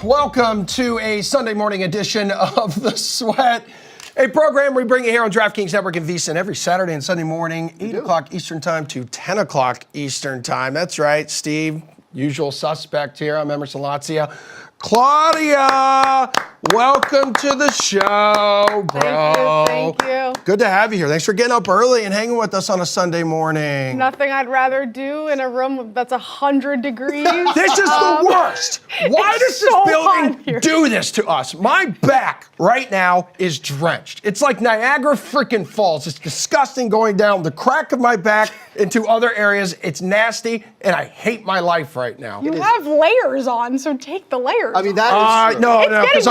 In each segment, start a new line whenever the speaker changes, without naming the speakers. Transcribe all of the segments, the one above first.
Welcome to a Sunday morning edition of The Sweat, a program we bring you here on DraftKings Network and VSiN every Saturday and Sunday morning, 8 o'clock Eastern Time to 10 o'clock Eastern Time. That's right, Steve, usual suspect here. I'm Emerson Lazio. Claudia, welcome to the show, bro.
Thank you.
Good to have you here. Thanks for getting up early and hanging with us on a Sunday morning.
Nothing I'd rather do in a room that's 100 degrees.
This is the worst. Why does this building do this to us? My back right now is drenched. It's like Niagara freaking Falls. It's disgusting going down the crack of my back into other areas. It's nasty, and I hate my life right now.
You have layers on, so take the layers.
I mean, that is true.
No, because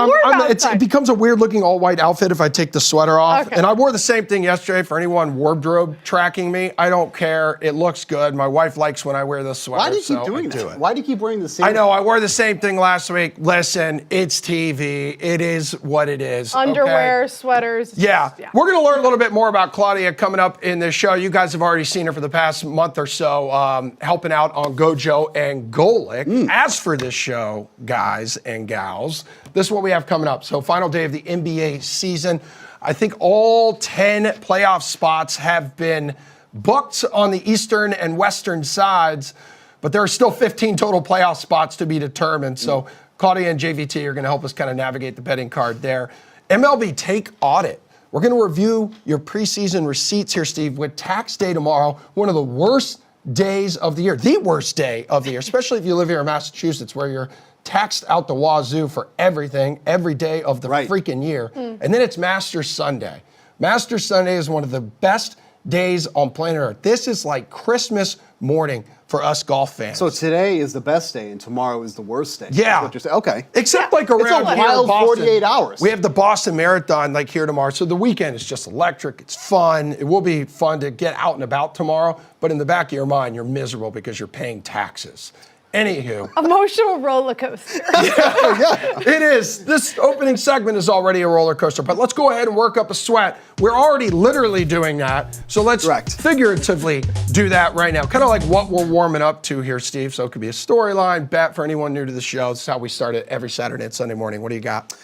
it
it becomes a weird looking all white outfit if I take the sweater off.
Okay.
And I wore the same thing yesterday for anyone wardrobe tracking me. I don't care. It looks good. My wife likes when I wear this sweater.
Why do you keep doing that? Why do you keep wearing the same?
I know. I wore the same thing last week. Listen, it's TV. It is what it is.
Underwear,
okay?
sweaters.
Yeah. We're going to learn a little bit more about Claudia coming up in this show. You guys have already seen her for the past month or so, helping out on Gojo and Golic. As for this show, guys and gals, this is what we have coming up. So final day of the NBA season. I think all 10 playoff spots have been booked on the eastern and western sides, but there are still 15 total playoff spots to be determined. So Claudia and JVT are going to help us kind of navigate the betting card there. MLB Take Audit. We're going to review your preseason receipts here, Steve, with tax day tomorrow, one of the worst days of the year, the worst day of the year, especially if you live here in Massachusetts where you're taxed out the wazoo for everything, every day of the freaking year. And then it's Masters Sunday. Masters Sunday is one of the best days on planet Earth. This is like Christmas morning for us golf fans.
So today is the best day and tomorrow is the worst day.
Yeah.
That's what you're saying. Okay.
Except like around
It's a
here in
wild
Boston,
48 hours.
We have the Boston Marathon like here tomorrow. So the weekend is just electric. It's fun. It will be fun to get out and about tomorrow. But in the back of your mind, you're miserable because you're paying taxes. Anywho.
Emotional roller coaster.
Yeah, it is. This opening segment is already a roller coaster, but let's go ahead and work up a sweat. We're already literally doing that, so let's figuratively do that right now. Kind of like what we're warming up to here, Steve. So it could be a storyline, bet for anyone new to the show. This is how we start it every Saturday and Sunday morning. What do you got?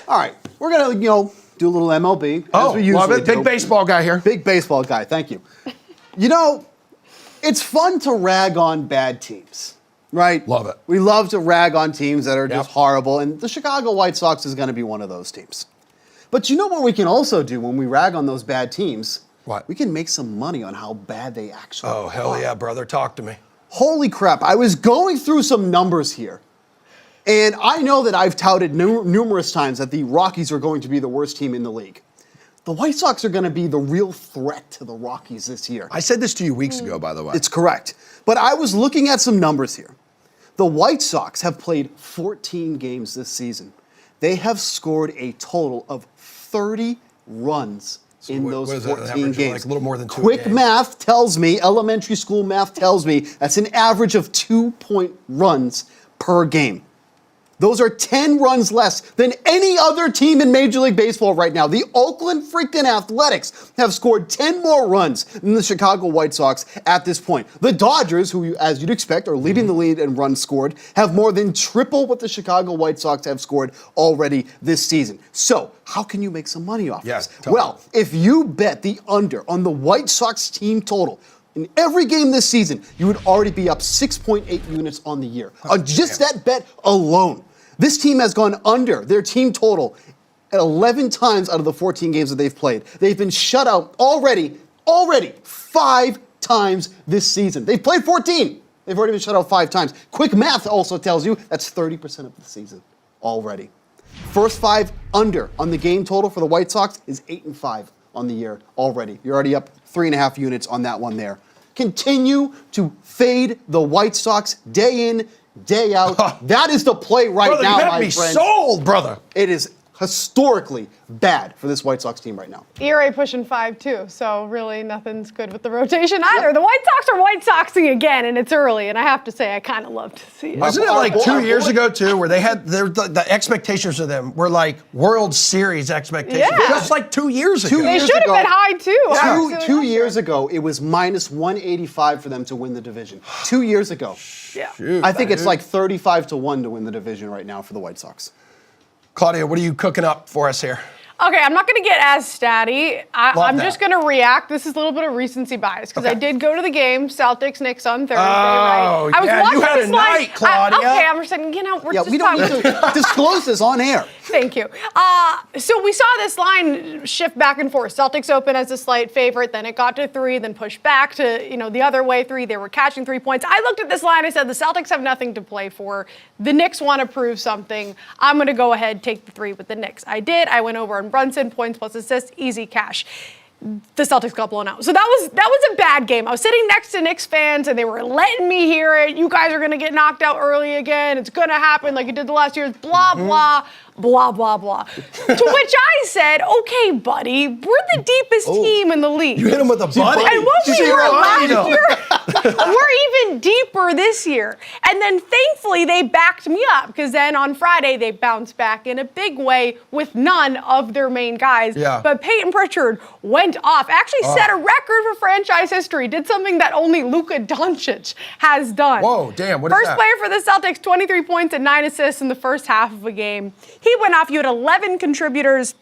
All right, we're gonna do a little MLB.
Oh,
as we usually
love it.
do.
Big baseball guy here.
Big baseball guy. Thank you. It's fun to rag on bad teams. Right?
Love it.
We love to rag on teams that are just horrible, and the Chicago White Sox is going to be one of those teams. But you know what we can also do when we rag on those bad teams?
What?
We can make some money on how bad they actually are.
Oh, hell yeah, brother. Talk to me.
Holy crap. I was going through some numbers here, and I know that I've touted numerous times that the Rockies are going to be the worst team in the league. The White Sox are going to be the real threat to the Rockies this year.
I said this to you weeks ago, by the way.
It's correct. But I was looking at some numbers here. The White Sox have played 14 games this season. They have scored a total of 30 runs in those 14 games.
Like a little more than 2
Quick
games.
math tells me, elementary school math tells me, that's an average of 2-point runs per game. Those are 10 runs less than any other team in Major League Baseball right now. The Oakland freaking Athletics have scored 10 more runs than the Chicago White Sox at this point. The Dodgers, who, as you'd expect, are leading the lead in runs scored, have more than triple what the Chicago White Sox have scored already this season. So, how can you make some money off this? Well, if you bet the under on the White Sox team total, in every game this season, you would already be up 6.8 units on the year. On just that bet alone. This team has gone under their team total 11 times out of the 14 games that they've played. They've been shut out already 5 times this season. They've played 14. They've already been shut out 5 times. Quick math also tells you that's 30% of the season already. First 5 under on the game total for the White Sox is 8-5 on the year already. You're already up 3.5 units on that one there. Continue to fade the White Sox day in, day out. That is the play right
brother,
now,
you have
my
me
friend.
sold, brother.
It is historically bad for this White Sox team right now.
ERA pushing 5 too, so really nothing's good with the rotation either. The White Sox are White Soxing again, and it's early, and I have to say I kind of love to see it.
Wasn't it like 2 years ago too, where they had the expectations of them were like World Series expectations,
Yeah.
just like 2 years ago.
They
years
should have
ago-
been high too.
Two
honestly.
years ago, it was minus 185 for them to win the division. 2 years ago.
Yeah.
Shoot,
I think it's
dude.
like 35-1 to win the division right now for the White Sox.
Claudia, what are you cooking up for us here?
Okay, I'm not going to get as statty. I'm
that.
just going to react. This is a little bit of recency bias because I
Okay.
did go to the game, Celtics Knicks on Thursday,
Oh,
right? I was
yeah, you
watching
had a
this line-
night, Claudia.
okay, I'm just saying, we're
Yeah,
just
we don't
talking.
need to disclose this on air.
Thank you. So we saw this line shift back and forth. Celtics open as a slight favorite, then it got to 3, then pushed back to the other way 3. They were catching 3 points. I looked at this line. I said the Celtics have nothing to play for. The Knicks want to prove something. I'm going to go ahead take the 3 with the Knicks. I did. I went over on Brunson points plus assists, easy cash. The Celtics got blown out. So that was a bad game. I was sitting next to Knicks fans and they were letting me hear it. You guys are going to get knocked out early again. It's going to happen like it did the last year. Blah, blah, blah, blah, blah. To which I said, okay, buddy, we're the deepest team in the league.
You hit him with a buddy.
And what we
See,
were
you're
last
right, though.
year, we're even deeper this year. And then thankfully they backed me up because then on Friday they bounced back in a big way with none of their main guys.
Yeah.
But Peyton Pritchard went off, actually set a record for franchise history, did something that only Luka Doncic has done.
Whoa, damn, what is
First
that?
player for the Celtics, 23 points and 9 assists in the first half of a game. He went off. You had 11 contributors.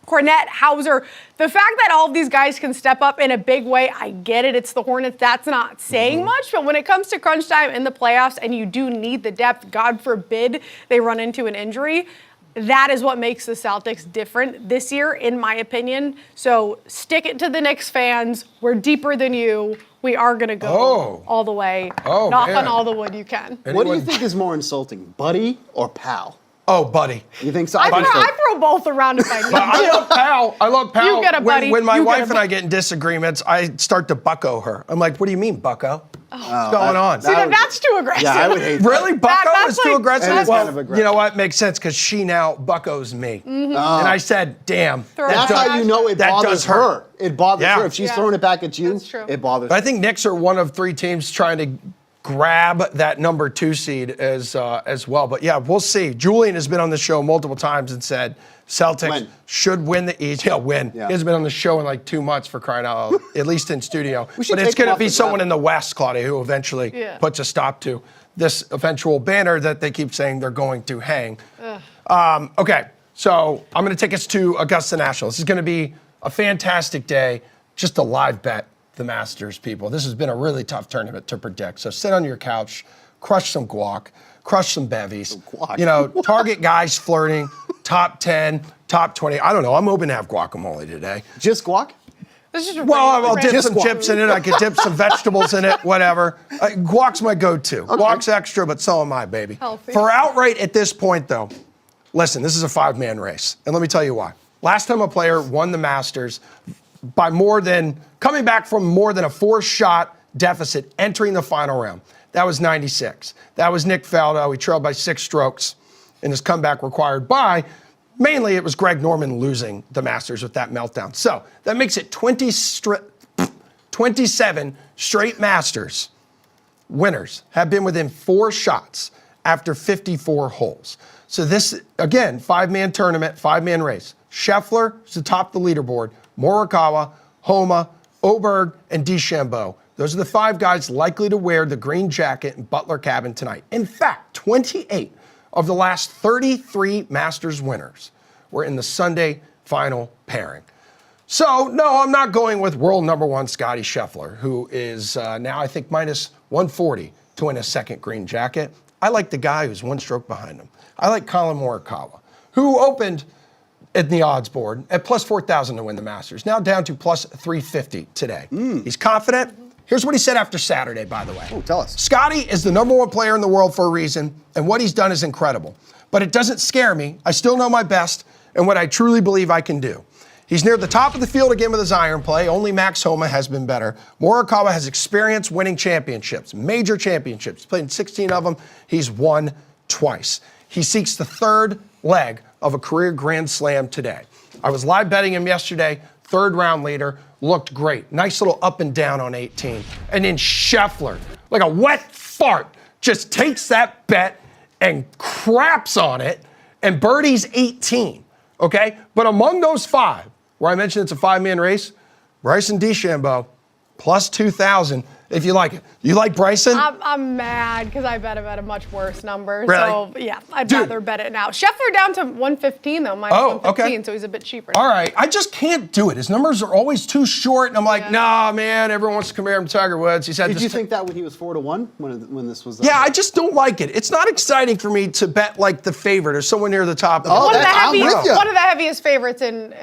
Cornette, Hauser. The fact that all of these guys can step up in a big way, I get it. It's the Hornets. That's not saying much. But when it comes to crunch time in the playoffs and you do need the depth, God forbid they run into an injury, that is what makes the Celtics different this year, in my opinion. So stick it to the Knicks fans. We're deeper than you. We are going to go all the way.
Oh,
Knock
man.
on all the wood you can.
What do you
Anyone-
think is more insulting, buddy or pal?
Oh, buddy.
You think so?
I
think so.
throw both around if I need
I
to.
love Pal. I love Pal.
You get a buddy.
When my
You get
wife
a
and I get in disagreements, I start to bucko her. I'm like, what do you mean, bucko? What's going on?
See, that's too aggressive.
Yeah, I would hate that.
Really? Bucko
that's
is too
like-
aggressive?
That is
Well,
kind of aggressive.
you know what? Makes sense because she now buckos me. And I said, damn.
Throw
that
it
That's
does-
how you know it
that
bothers
does hurt.
her. It bothers
Yeah.
her. If she's
Yeah.
throwing it back at you,
That's true.
it bothers
But
her.
I think Knicks are one of 3 teams trying to grab that number 2 seed as well. But yeah, we'll see. Julian has been on the show multiple times and said Celtics
Win.
should win the East. Yeah, win.
Yeah.
He hasn't been on the show in like 2 months for crying out loud, at least in studio.
We should
But it's
take him
going to
off
be
the
someone
draft.
in the West, Claudia, who eventually puts a stop to this eventual banner that they keep saying they're going to hang. Okay, so I'm going to take us to Augusta National. This is going to be a fantastic day. Just a live bet, the Masters, people. This has been a really tough tournament to predict. So sit on your couch, crush some guac, crush some bevies.
Guac.
You know, target guys flirting, top 10, top 20. I don't know. I'm hoping to have guacamole today.
Just guac?
This is
Well, I'll dip
Just
some
guac.
chips in it. I could dip some vegetables in it, whatever. Guac's my go-to. Guac's extra, but so am I, baby.
Healthy.
For outright at this point, though, listen, this is a 5-man race. And let me tell you why. Last time a player won the Masters by coming back from more than a 4-shot deficit entering the final round. That was 96. That was Nick Faldo. He trailed by 6 strokes, and his comeback required by, mainly it was Greg Norman losing the Masters with that meltdown. So that makes it 27 straight Masters winners have been within 4 shots after 54 holes. So this, again, 5-man tournament, 5-man race. Scheffler is atop the leaderboard. Morikawa, Homa, Oberg, and DeChambeau. Those are the 5 guys likely to wear the green jacket in Butler Cabin tonight. In fact, 28 of the last 33 Masters winners were in the Sunday final pairing. So, no, I'm not going with world number 1 Scottie Scheffler, who is now, I think, minus 140 to win a second green jacket. I like the guy who's 1 stroke behind him. I like Colin Morikawa, who opened at the odds board at plus 4,000 to win the Masters, now down to plus 350 today. He's confident. Here's what he said after Saturday, by the way.
Oh, tell us.
Scottie is the number 1 player in the world for a reason, and what he's done is incredible. But it doesn't scare me. I still know my best and what I truly believe I can do. He's near the top of the field again with his iron play. Only Max Homa has been better. Morikawa has experience winning championships, major championships. He's played in 16 of them. He's won twice. He seeks the 3rd leg of a career grand slam today. I was live betting him yesterday, 3rd round leader, looked great. Nice little up and down on 18. And then Scheffler, like a wet fart, just takes that bet and craps on it and birdies 18, okay? But among those 5, where I mentioned it's a 5-man race, Bryson DeChambeau, plus 2,000, if you like it. You like Bryson?
I'm mad because I bet him at a much worse number.
Really?
So, yeah, I'd rather bet it now. Scheffler down to 115, though, minus 115, so he's a bit cheaper.
All right, I just can't do it. His numbers are always too short, and I'm like, nah, man, everyone wants to compare him to Tiger Woods. He said,
Did you think that when he was 4-1 when this was?
Yeah, I just don't like it. It's not exciting for me to bet like the favorite or someone near the top.
Oh,
One of
I'm with you.
the heaviest favorites in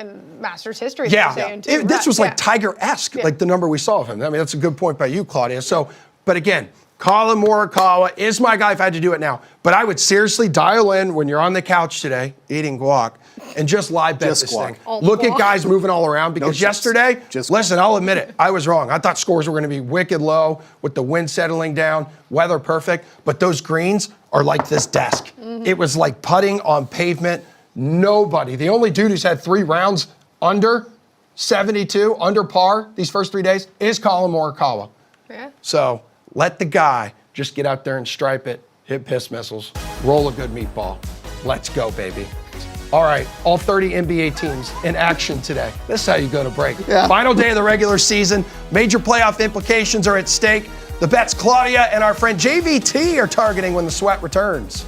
Masters history.
Yeah,
saying, too.
this was like
Yeah.
Tiger-esque, like the number we saw of him. I mean, that's a good point by you, Claudia. So, but again, Colin Morikawa is my guy if I had to do it now. But I would seriously dial in when you're on the couch today eating guac and just live bet
Just
this
guac.
thing.
All
Look
guac.
at guys moving all around because
chips.
yesterday,
Just
listen, I'll admit it, I was wrong. I thought scores were going to be wicked low with the wind settling down, weather perfect, but those greens are like this desk. It was like putting on pavement. Nobody, the only dude who's had 3 rounds under 72, under par these first 3 days is Colin Morikawa.
Yeah.
So let the guy just get out there and stripe it, hit piss missiles, roll a good meatball. Let's go, baby. All right, all 30 NBA teams in action today. This is how you go to break.
Yeah.
Final day of the regular season. Major playoff implications are at stake. The bets Claudia and our friend JVT are targeting when the sweat returns.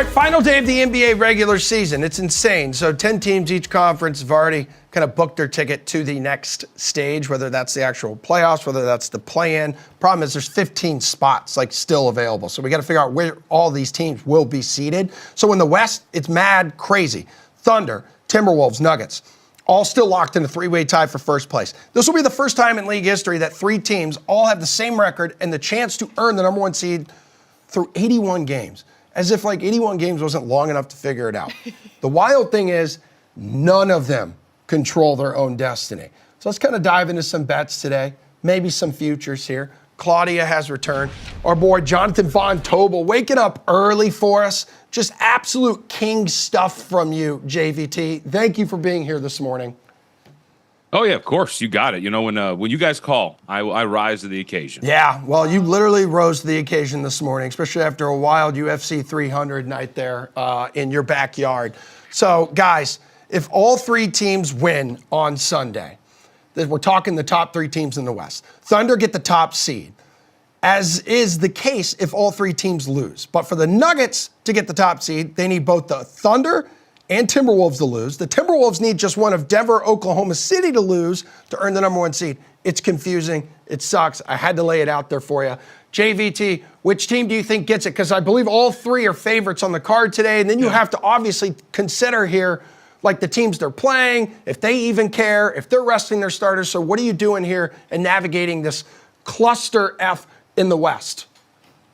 final day of the NBA regular season. It's insane. So 10 teams each conference have already kind of booked their ticket to the next stage, whether that's the actual playoffs, whether that's the play-in. Problem is there's 15 spots like still available. So we got to figure out where all these teams will be seated. So in the West, it's mad crazy. Thunder, Timberwolves, Nuggets, all still locked in a three-way tie for first place. This will be the first time in league history that three teams all have the same record and the chance to earn the number one seed through 81 games. As if like 81 games wasn't long enough to figure it out. The wild thing is none of them control their own destiny. So let's kind of dive into some bets today, maybe some futures here. Claudia has returned. Our boy Jonathan Von Tobel waking up early for us. Just absolute king stuff from you, JVT. Thank you for being here this morning.
Oh, yeah, of course. You got it. You know, when you guys call, I rise to the occasion.
Yeah, well, you literally rose to the occasion this morning, especially after a wild UFC 300 night there in your backyard. So, guys, if all three teams win on Sunday, we're talking the top three teams in the West. Thunder get the top seed, as is the case if all three teams lose. But for the Nuggets to get the top seed, they need both the Thunder and Timberwolves to lose. The Timberwolves need just one of Denver, Oklahoma City to lose to earn the number one seed. It's confusing. It sucks. I had to lay it out there for you. JVT, which team do you think gets it? Because I believe all three are favorites on the card today. And then you have to obviously consider here, like the teams they're playing, if they even care, if they're resting their starters. So what are you doing here and navigating this cluster F in the West?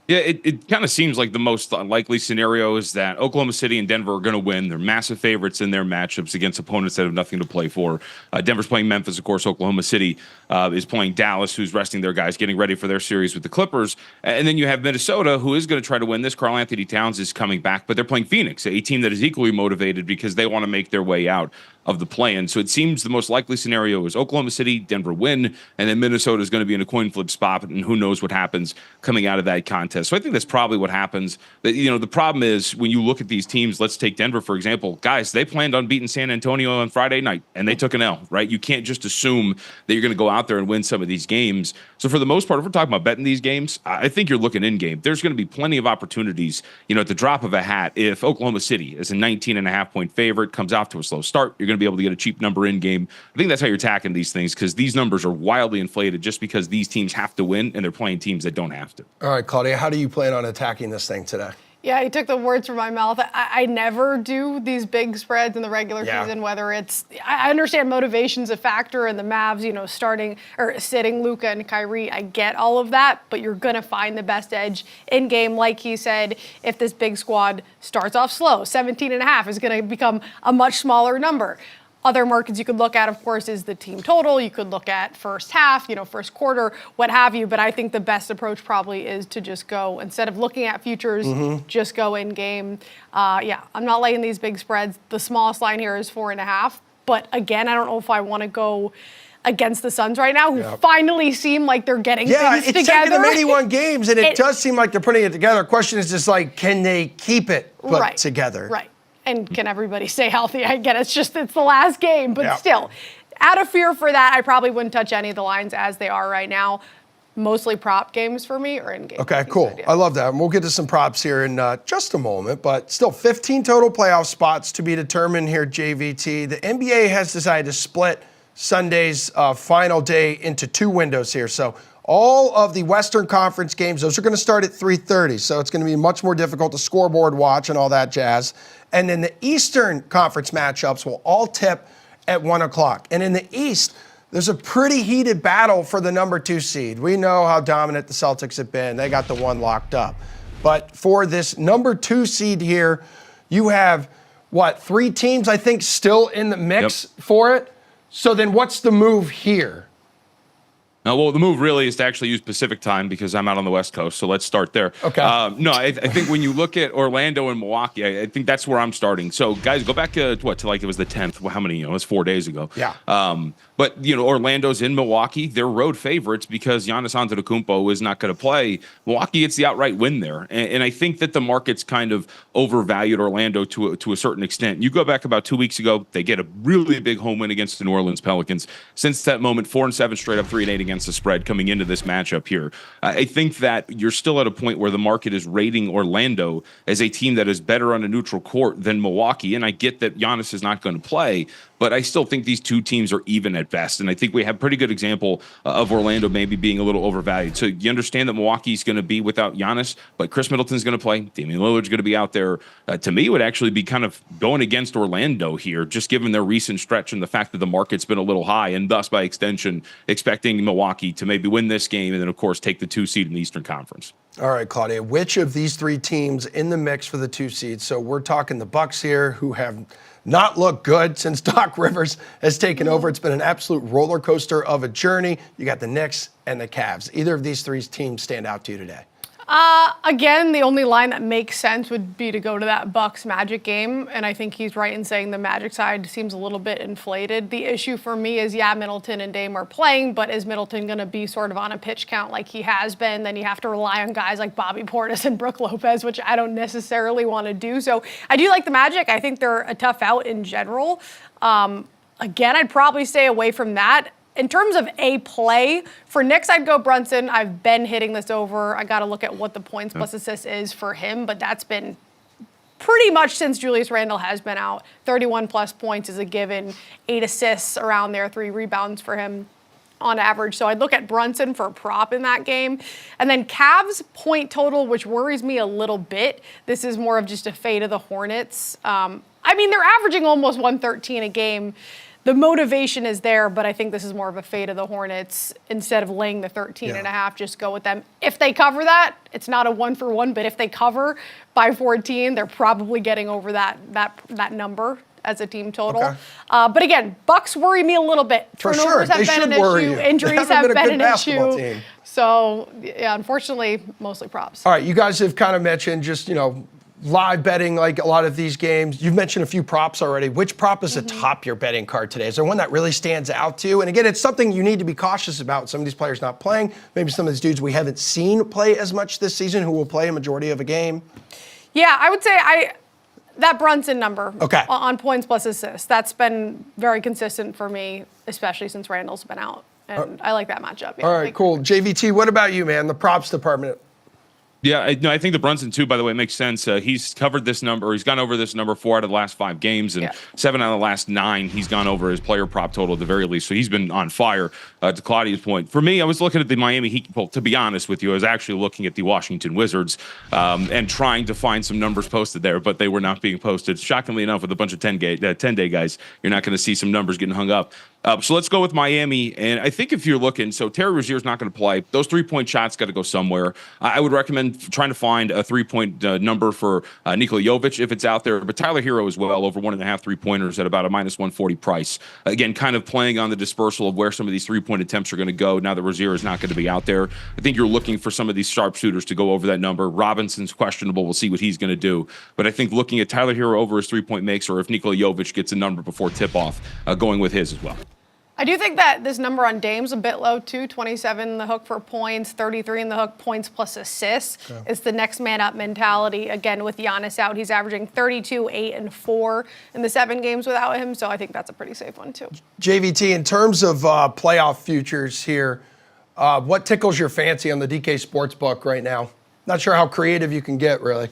Yeah, it kind of seems like the most likely scenario is that Oklahoma City and Denver are going to win. They're massive favorites in their matchups against opponents that have nothing to play for. Denver's playing Memphis, of course. Oklahoma City is playing Dallas, who's resting their guys, getting ready for their series with the Clippers. And then you have Minnesota, who is going to try to win this. Karl Anthony Towns is coming back, but they're playing Phoenix, a team that is equally motivated because they want to make their way out of the play-in. So it seems the most likely scenario is Oklahoma City, Denver win, and then Minnesota is going to be in a coin flip spot, and who knows what happens coming out of that contest. So I think that's probably what happens. You know, the problem is when you look at these teams, let's take Denver, for example. Guys, they planned on beating San Antonio on Friday night, and they took an L, right? You can't just assume that you're going to go out there and win some of these games. So for the most part, if we're talking about betting these games, I think you're looking in-game. There's going to be plenty of opportunities, you know, at the drop of a hat. If Oklahoma City is a 19.5-point favorite, comes off to a slow start, you're going to be able to get a cheap number in game. I think that's how you're attacking these things, because these numbers are wildly inflated just because these teams have to win and they're playing teams that don't have to.
All right, Claudia, how do you plan on attacking this thing today?
Yeah, you took the words from my mouth. I never do these big spreads in the regular season, whether it's, I understand motivation's a factor and the Mavs, you know, starting or sitting Luka and Kyrie. I get all of that, but you're going to find the best edge in game. Like he said, if this big squad starts off slow, 17.5 is going to become a much smaller number. Other markets you could look at, of course, is the team total. You could look at first half, you know, first quarter, what have you. But I think the best approach probably is to just go, instead of looking at futures, just go in game. Yeah, I'm not laying these big spreads. The smallest line here is 4.5. But again, I don't know if I want to go against the Suns right now, who finally seem like they're getting things together.
It's taken them 81 games, and it does seem like they're putting it together. The question is just like, can they keep it put together?
Right. And can everybody stay healthy? I get it. It's the last game, but still, out of fear for that, I probably wouldn't touch any of the lines as they are right now. Mostly prop games for me or in-game.
Okay, cool. I love that. And we'll get to some props here in just a moment, but still 15 total playoff spots to be determined here, JVT. The NBA has decided to split Sunday's final day into two windows here. So all of the Western Conference games, those are going to start at 3:30, so it's going to be much more difficult to scoreboard watch and all that jazz. And then the Eastern Conference matchups will all tip at 1 o'clock. And in the East, there's a pretty heated battle for the number 2 seed. We know how dominant the Celtics have been. They got the one locked up. But for this number 2 seed here, you have, 3 teams, I think, still in the mix for it? So then what's the move here?
Well, the move really is to actually use Pacific time because I'm out on the West Coast. So let's start there.
Okay.
No, I think when you look at Orlando and Milwaukee, I think that's where I'm starting. So, guys, go back to like it was the 10th. How many? It was 4 days ago.
Yeah.
But, Orlando's in Milwaukee. They're road favorites because Giannis Antetokounmpo is not going to play. Milwaukee gets the outright win there. And I think that the market's kind of overvalued Orlando to a certain extent. You go back about 2 weeks ago, they get a really big home win against the New Orleans Pelicans. Since that moment, 4-7 straight up, 3-8 against against the spread coming into this matchup here. I think that you're still at a point where the market is rating Orlando as a team that is better on a neutral court than Milwaukee. And I get that Giannis is not going to play, but I still think these two teams are even at best. And I think we have a pretty good example of Orlando maybe being a little overvalued. So you understand that Milwaukee's going to be without Giannis, but Chris Middleton's going to play. Damian Lillard's going to be out there. To me, it would actually be kind of going against Orlando here, just given their recent stretch and the fact that the market's been a little high, and thus, by extension, expecting Milwaukee to maybe win this game and then, of course, take the 2 seed in the Eastern Conference.
All right, Claudia, which of these 3 teams in the mix for the 2 seeds? So we're talking the Bucks here, who have not looked good since Doc Rivers has taken over. It's been an absolute roller coaster of a journey. You got the Knicks and the Cavs. Either of these 3 teams stand out to you today?
Again, the only line that makes sense would be to go to that Bucks Magic game, and I think he's right in saying the Magic side seems a little bit inflated. The issue for me is, yeah, Middleton and Dame are playing, but is Middleton going to be sort of on a pitch count like he has been? Then you have to rely on guys like Bobby Portis and Brook Lopez, which I don't necessarily want to do. So I do like the Magic. I think they're a tough out in general. Again, I'd probably stay away from that. In terms of a play, for Knicks, I'd go Brunson. I've been hitting this over. I got to look at what the points plus assists is for him, but that's been pretty much since Julius Randle has been out. 31 plus points is a given, 8 assists around there, 3 rebounds for him on average. So I'd look at Brunson for a prop in that game. And then Cavs point total, which worries me a little bit. This is more of just a fade of the Hornets. I mean, they're averaging almost 113 a game. The motivation is there, but I think this is more of a fade of the Hornets. Instead of laying the 13 and a half, just go with them. If they cover that, it's not a 1-for-1, but if they cover by 14, they're probably getting over that number as a team total.
Okay.
But again, Bucks worry me a little bit.
For
Turnovers
sure.
have been an issue. Injuries have been an issue.
Team.
So, yeah, unfortunately, mostly props.
All right, you guys have kind of mentioned just, live betting like a lot of these games. You've mentioned a few props already. Which prop is atop your betting card today? Is there one that really stands out to you? And again, it's something you need to be cautious about. Some of these players not playing. Maybe some of these dudes we haven't seen play as much this season who will play a majority of a game.
Yeah, I would say that Brunson number
Okay.
on points plus assists, that's been very consistent for me, especially since Randall's been out. And I like that matchup. Yeah,
All right, cool. JVT, what about you, man? The props department.
Yeah, I think the Brunson, too, by the way, makes sense. He's covered this number. He's gone over this number 4 out of the last 5 games, and 7 out of the last 9, he's gone over his player prop total at the very least. So he's been on fire, to Claudia's point. For me, I was looking at the Miami Heat. Well, to be honest with you, I was actually looking at the Washington Wizards and trying to find some numbers posted there, but they were not being posted. Shockingly enough, with a bunch of 10-day guys, you're not going to see some numbers getting hung up. So let's go with Miami. And I think if you're looking, so Terry Rozier's not going to play. Those 3-point shots got to go somewhere. I would recommend trying to find a 3-point number for Nikola Jovic if it's out there. But Tyler Hero as well, over 1.5 3-pointers at about a -140 price. Again, kind of playing on the dispersal of where some of these 3-point attempts are going to go now that Rozier is not going to be out there. I think you're looking for some of these sharpshooters to go over that number. Robinson's questionable. We'll see what he's going to do. But I think looking at Tyler Hero over his 3-point makes, or if Nikola Jovic gets a number before tip-off, going with his as well.
I do think that this number on Dame's a bit low, too. 27 in the hook for points, 33 in the hook, points plus assists. Okay. It's the next man up mentality. Again, with Giannis out, he's averaging 32, 8, and 4 in the 7 games without him. So I think that's a pretty safe one, too.
JVT, in terms of playoff futures here, what tickles your fancy on the DK Sportsbook right now? Not sure how creative you can get, really.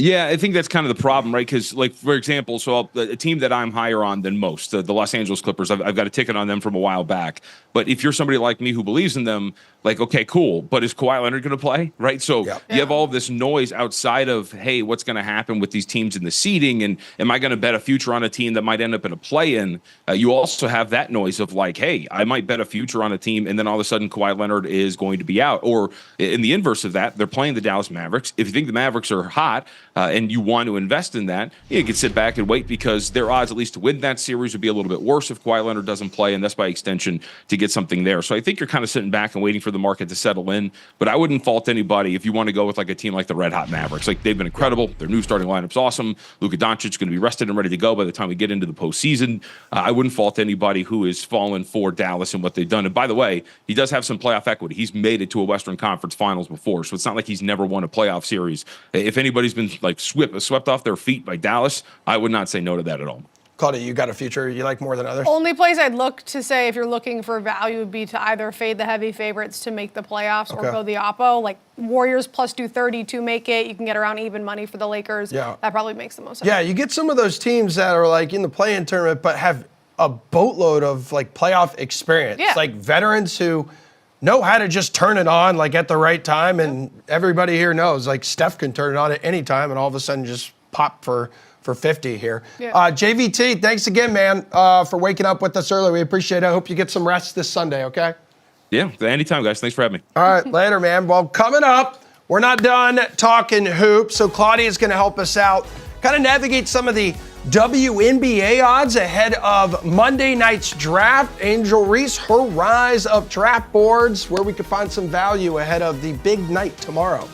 Yeah, I think that's kind of the problem, right? Because, like, for example, so a team that I'm higher on than most, the Los Angeles Clippers, I've got a ticket on them from a while back. But if you're somebody like me who believes in them, like, okay, cool, but is Kawhi Leonard going to play, right? So you have all of this noise outside of, hey, what's going to happen with these teams in the seeding, and am I going to bet a future on a team that might end up in a play-in? You also have that noise of, like, hey, I might bet a future on a team, and then all of a sudden Kawhi Leonard is going to be out. Or in the inverse of that, they're playing the Dallas Mavericks. If you think the Mavericks are hot and you want to invest in that, you can sit back and wait, because their odds at least to win that series would be a little bit worse if Kawhi Leonard doesn't play, and that's by extension to get something there. So I think you're kind of sitting back and waiting for the market to settle in, but I wouldn't fault anybody if you want to go with like a team like the Red Hot Mavericks. Like, they've been incredible. Their new starting lineup's awesome. Luka Doncic's going to be rested and ready to go by the time we get into the postseason. I wouldn't fault anybody who is fallen for Dallas and what they've done. And by the way, he does have some playoff equity. He's made it to a Western Conference Finals before, so it's not like he's never won a playoff series. If anybody's been like swept off their feet by Dallas, I would not say no to that at all.
Claudia, you got a future you like more than others?
Only place I'd look to say if you're looking for value would be to either fade the heavy favorites to make the playoffs or
Okay.
go the oppo. Like Warriors plus 230 to make it. You can get around even money for the Lakers.
Yeah.
That probably makes the most sense.
Yeah, you get some of those teams that are like in the play-in tournament but have a boatload of like playoff experience.
Yeah.
Like veterans who know how to just turn it on like at the right time, and everybody here knows like Steph can turn it on at any time and all of a sudden just pop for 50 here.
Yeah.
JVT, thanks again, man, for waking up with us early. We appreciate it. I hope you get some rest this Sunday, okay?
Yeah, anytime, guys. Thanks for having me.
All right, later, man. Well, coming up, we're not done talking hoops, so Claudia's going to help us out, kind of navigate some of the WNBA odds ahead of Monday night's draft. Angel Reese, her rise up draft boards, where we could find some value ahead of the big night tomorrow.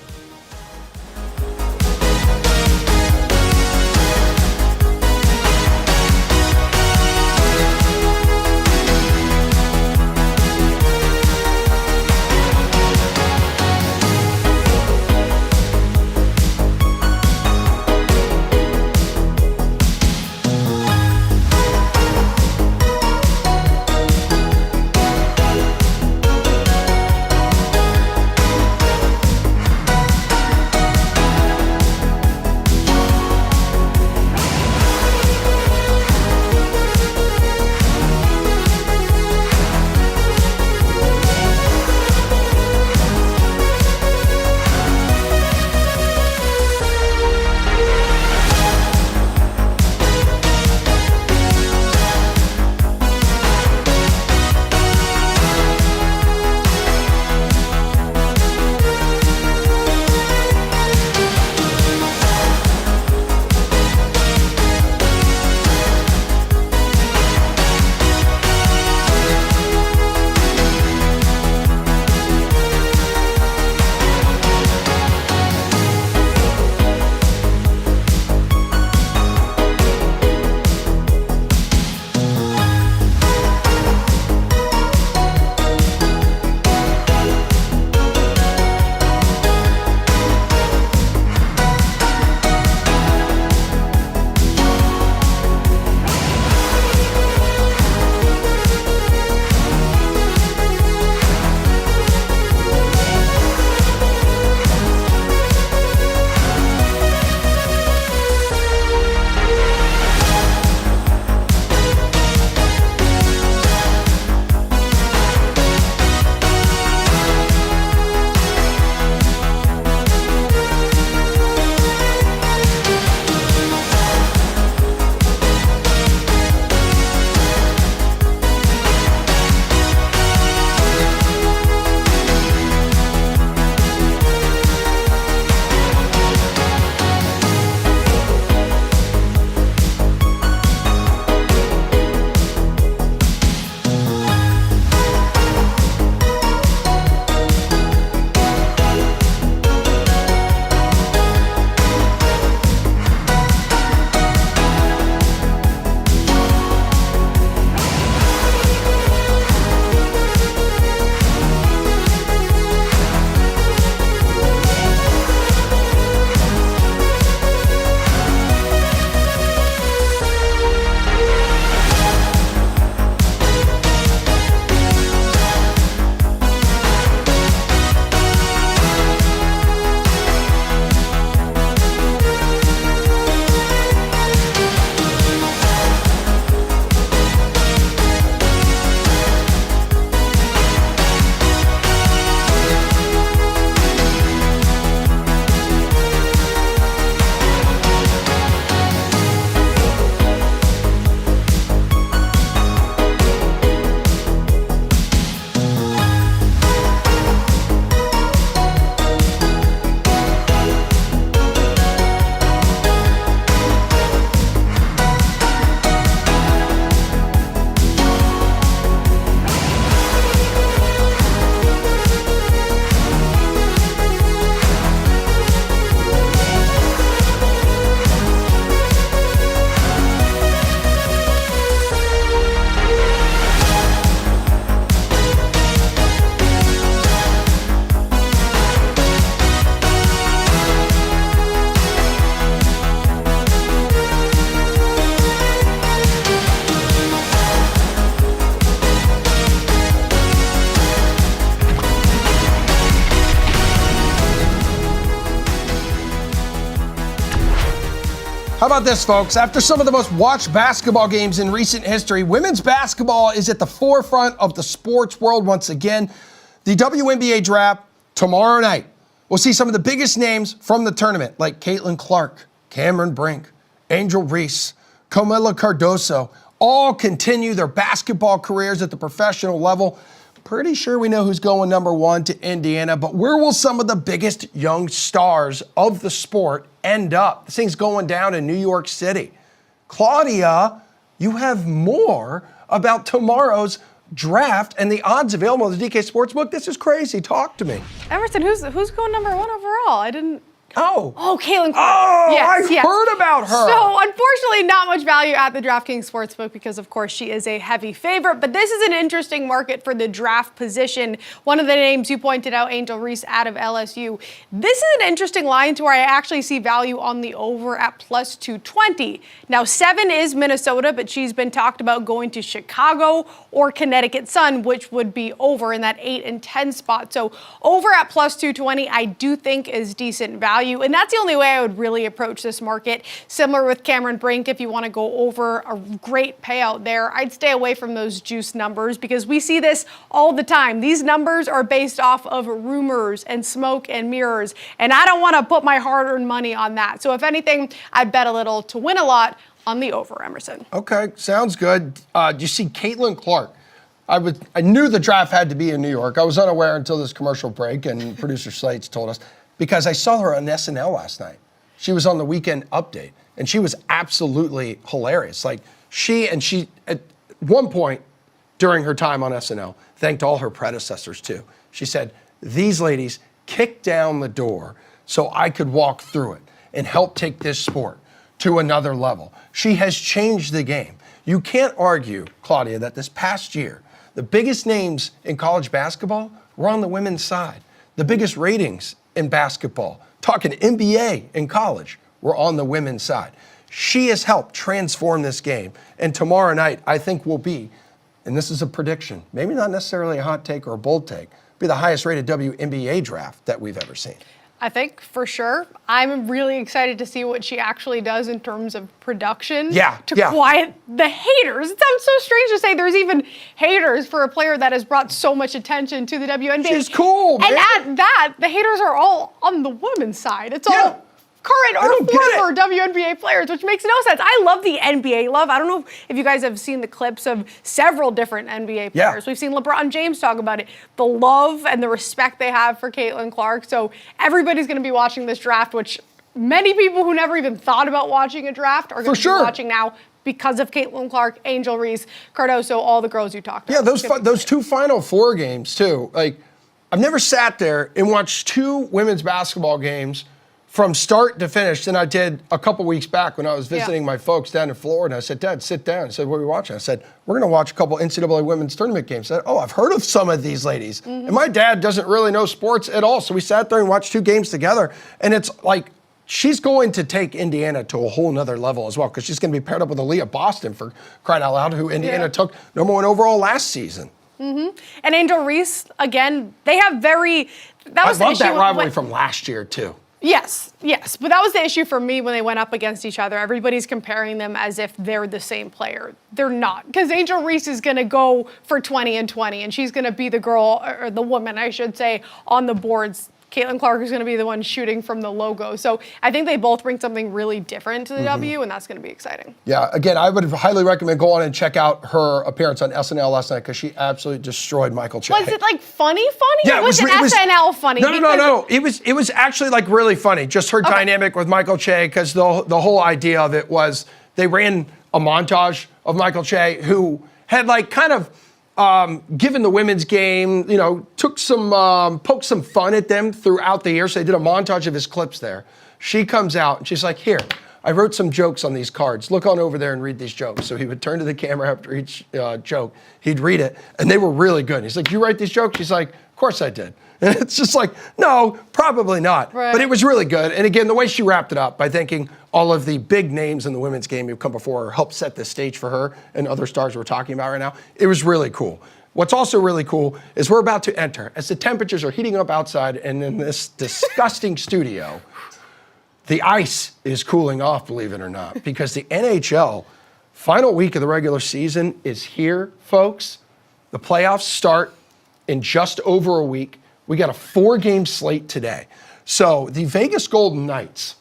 How about this, folks? After some of the most watched basketball games in recent history, women's basketball is at the forefront of the sports world once again. The WNBA draft tomorrow night. We'll see some of the biggest names from the tournament, like Caitlin Clark, Cameron Brink, Angel Reese, Camila Cardoso, all continue their basketball careers at the professional level. Pretty sure we know who's going number one to Indiana, but where will some of the biggest young stars of the sport end up? This thing's going down in New York City. Claudia, you have more about tomorrow's draft and the odds available on the DK Sportsbook. This is crazy. Talk to me.
Emerson, who's going number one overall? I didn't.
Oh,
Caitlin Clark.
Oh,
yes,
I heard about her.
So, unfortunately, not much value at the DraftKings Sportsbook because, of course, she is a heavy favorite. But this is an interesting market for the draft position. One of the names you pointed out, Angel Reese out of LSU. This is an interesting line to where I actually see value on the over at plus 220. Now, 7 is Minnesota, but she's been talked about going to Chicago or Connecticut Sun, which would be over in that 8 and 10 spot. So, over at plus 220, I do think is decent value. And that's the only way I would really approach this market. Similar with Cameron Brink, if you want to go over a great payout there, I'd stay away from those juice numbers because we see this all the time. These numbers are based off of rumors and smoke and mirrors, and I don't want to put my hard-earned money on that. So if anything, I'd bet a little to win a lot on the over, Emerson.
Okay, sounds good. Do you see Caitlin Clark? I knew the draft had to be in New York. I was unaware until this commercial break, and producer Slates told us, because I saw her on SNL last night. She was on the Weekend Update, and she was absolutely hilarious. Like, she at one point during her time on SNL, thanked all her predecessors too. She said, these ladies kicked down the door so I could walk through it and help take this sport to another level. She has changed the game. You can't argue, Claudia, that this past year, the biggest names in college basketball were on the women's side. The biggest ratings in basketball, talking NBA in college, were on the women's side. She has helped transform this game. And tomorrow night, I think will be, and this is a prediction, maybe not necessarily a hot take or a bold take, be the highest rated WNBA draft that we've ever seen.
I think for sure. I'm really excited to see what she actually does in terms of production to quiet the haters. It sounds so strange to say there's even haters for a player that has brought so much attention to the WNBA.
She's cool, man.
And at that, the haters are all on the women's side. It's all current or former WNBA players, which makes no sense. I love the NBA love. I don't know if you guys have seen the clips of several different NBA players. We've seen LeBron James talk about it. The love and the respect they have for Caitlin Clark. So everybody's going to be watching this draft, which many people who never even thought about watching a draft are going to be watching now because of Caitlin Clark, Angel Reese, Cardoso, all the girls you talked about.
Yeah, those two Final Four games too. Like, I've never sat there and watched two women's basketball games from start to finish than I did a couple weeks back when I was visiting my folks down in Florida. I said, Dad, sit down. He said, what are we watching? I said, we're going to watch a couple NCAA women's tournament games. I said, oh, I've heard of some of these ladies. And my dad doesn't really know sports at all. So we sat there and watched two games together. And it's like, she's going to take Indiana to a whole nother level as well, because she's going to be paired up with Aaliyah Boston, for crying out loud, who Indiana took number one overall last season.
And Angel Reese, again, they have I
love that rivalry from last year, too.
Yes, but that was the issue for me when they went up against each other. Everybody's comparing them as if they're the same player. They're not, because Angel Reese is going to go for 20 and 20, and she's going to be the girl, or the woman, I should say, on the boards. Caitlin Clark is going to be the one shooting from the logo. So I think they both bring something really different to the W, and that's going to be exciting. Yeah, again, I would highly recommend go on and check out her appearance on SNL last night, because she absolutely destroyed Michael Che. Was it like funny?
Yeah,
or was it SNL funny?
No. It was actually like really funny. Just her dynamic with Michael Che, because the whole idea of it was they ran a montage of Michael Che, who had like kind of given the women's game, poked some fun at them throughout the year. So they did a montage of his clips there. She comes out and she's like, here, I wrote some jokes on these cards. Look on over there and read these jokes. So he would turn to the camera after each joke. He'd read it, and they were really good. He's like, you write these jokes? She's like, of course I did. And it's just like, no, probably not. Right. But it was really good. And again, the way she wrapped it up by thanking all of the big names in the women's game who've come before her, helped set the stage for her and other stars we're talking about right now. It was really cool. What's also really cool is we're about to enter, as the temperatures are heating up outside and in this disgusting studio, the ice is cooling off, believe it or not, because the NHL final week of the regular season is here, folks. The playoffs start in just over a week. We got a 4-game slate today. So the Vegas Golden Knights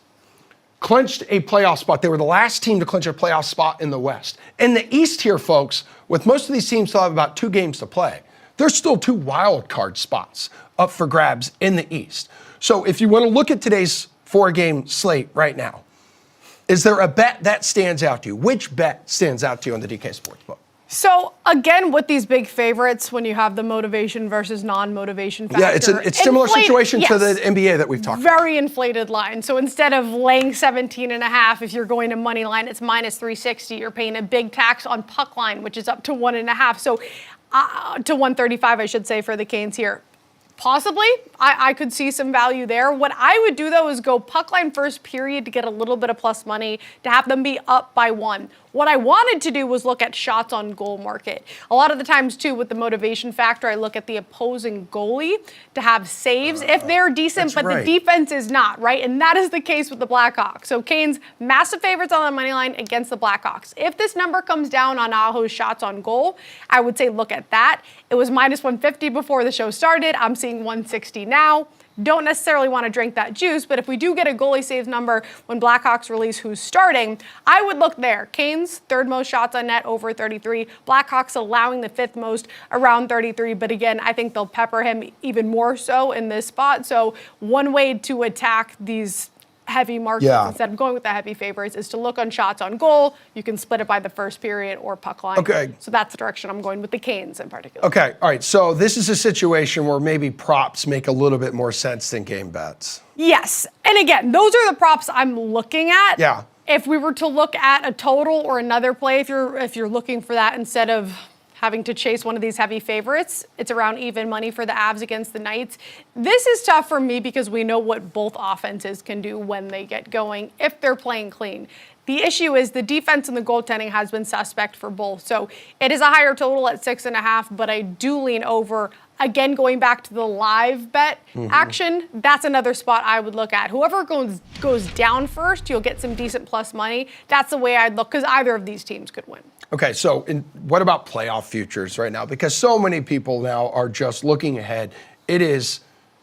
clinched a playoff spot. They were the last team to clinch a playoff spot in the West. In the East here, folks, with most of these teams still have about 2 games to play, there's still 2 wild card spots up for grabs in the East. So if you want to look at today's 4-game slate right now, is there a bet that stands out to you? Which bet stands out to you on the DK Sportsbook?
So again, with these big favorites, when you have the motivation versus non-motivation factor.
Yeah, it's similar situation to the NBA that we've talked about.
Very inflated line. So instead of laying 17.5, if you're going to money line, it's minus 360. You're paying a big tax on puck line, which is up to 1.5. So to 135, I should say, for the Canes here. Possibly, I could see some value there. What I would do, though, is go puck line first period to get a little bit of plus money, to have them be up by 1. What I wanted to do was look at shots on goal market. A lot of the times, too, with the motivation factor, I look at the opposing goalie to have saves if they're decent, but the defense is not, right? And that is the case with the Blackhawks. So Canes, massive favorites on the money line against the Blackhawks. If this number comes down on Aho's shots on goal, I would say look at that. It was minus 150 before the show started. I'm seeing 160 now. Don't necessarily want to drink that juice, but if we do get a goalie saves number when Blackhawks release who's starting, I would look there. Canes, 3rd most shots on net, over 33. Blackhawks allowing the 5th most, around 33. But again, I think they'll pepper him even more so in this spot. So one way to attack these heavy markets instead of going with the heavy favorites is to look on shots on goal. You can split it by the first period or puck line.
Okay.
So that's the direction I'm going with the Canes in particular.
Okay, all right. So this is a situation where maybe props make a little bit more sense than game bets.
Yes. And again, those are the props I'm looking at.
Yeah.
If we were to look at a total or another play, if you're looking for that instead of having to chase one of these heavy favorites, it's around even money for the Avs against the Knights. This is tough for me because we know what both offenses can do when they get going, if they're playing clean. The issue is the defense and the goaltending has been suspect for both. So it is a higher total at 6.5, but I do lean over. Again, going back to the live bet action, that's another spot I would look at. Whoever goes down first, you'll get some decent plus money. That's the way I'd look, because either of these teams could win.
Okay, so what about playoff futures right now? Because so many people now are just looking ahead. It is,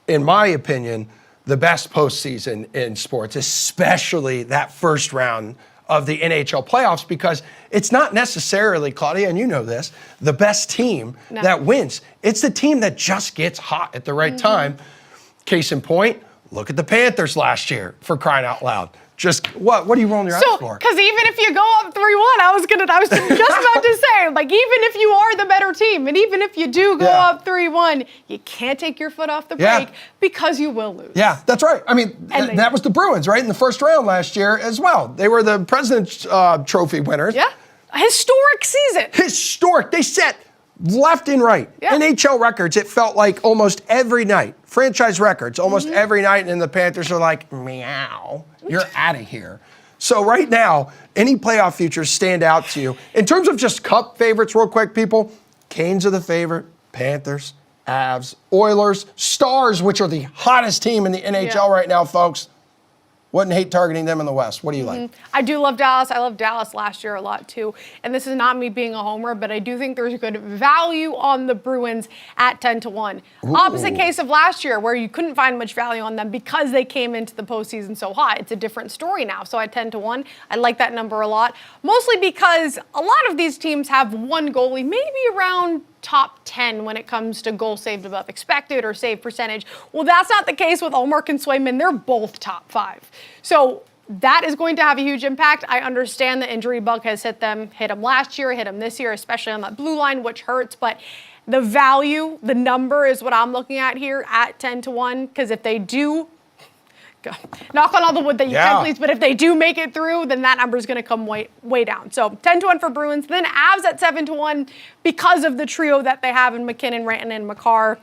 in my opinion, the best postseason in sports, especially that first round of the NHL playoffs, because it's not necessarily, Claudia, and you know this, the best team that wins. It's the team that just gets hot at the right time. Case in point, look at the Panthers last year, for crying out loud. Just what are you rolling your eyes for?
Because even if you go up 3-1, I was just about to say, like, even if you are the better team, and even if you do go up 3-1, you can't take your foot off the brake because you will lose.
Yeah, that's right. I mean, that was the Bruins, right, in the first round last year as well. They were the President's Trophy winners.
Yeah, a historic season.
Historic. They set left and right. NHL records, it felt like almost every night. Franchise records, almost every night, and the Panthers are like, meow, you're out of here. So right now, any playoff futures stand out to you. In terms of just cup favorites, real quick, people, Canes are the favorite, Panthers, Avs, Oilers, Stars, which are the hottest team in the NHL right now, folks. Wouldn't hate targeting them in the West. What do you like?
I do love Dallas. I loved Dallas last year a lot, too. And this is not me being a homer, but I do think there's good value on the Bruins at 10-1. Opposite case of last year, where you couldn't find much value on them because they came into the postseason so hot. It's a different story now. So at 10-1, I like that number a lot. Mostly because a lot of these teams have one goalie, maybe around top 10 when it comes to goals saved above expected or save percentage. Well, that's not the case with Ullmark and Swayman. They're both top 5. So that is going to have a huge impact. I understand the injury bug has hit them last year, hit them this year, especially on that blue line, which hurts. But the value, the number is what I'm looking at here at 10-1, because if they do, knock on all the wood that you can, please. But if they do make it through, then that number is going to come way down. So 10-1 for Bruins. Then Avs at 7-1 because of the trio that they have in McKinnon, Rantanen, and Makar.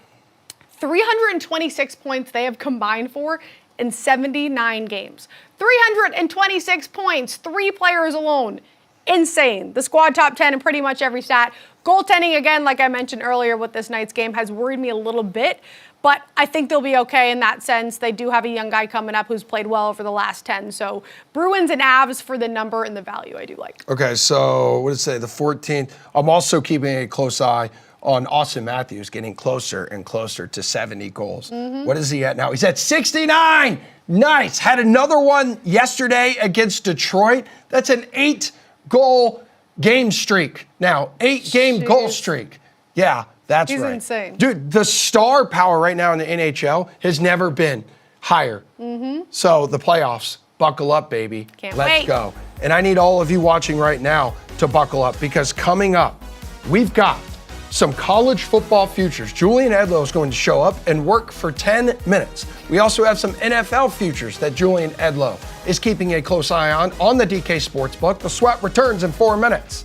326 points they have combined for in 79 games. 326 points, 3 players alone insane. The squad top 10 in pretty much every stat. Goaltending, again, like I mentioned earlier with this night's game, has worried me a little bit, but I think they'll be okay in that sense. They do have a young guy coming up who's played well over the last 10. So Bruins and Avs for the number and the value I do like.
Okay, so what did it say? The 14th. I'm also keeping a close eye on Austin Matthews getting closer and closer to 70 goals. What is he at now? He's at 69. Nice. Had another one yesterday against Detroit. That's an 8-goal game streak. Now, 8-game goal streak. Yeah, that's
He's
right.
insane.
Dude, the star power right now in the NHL has never been higher. So the playoffs, buckle up, baby.
Can't
Let's
wait.
go. And I need all of you watching right now to buckle up because coming up, we've got some college football futures. Julian Edlow is going to show up and work for 10 minutes. We also have some NFL futures that Julian Edlow is keeping a close eye on the DK Sportsbook. The Sweat returns in 4 minutes.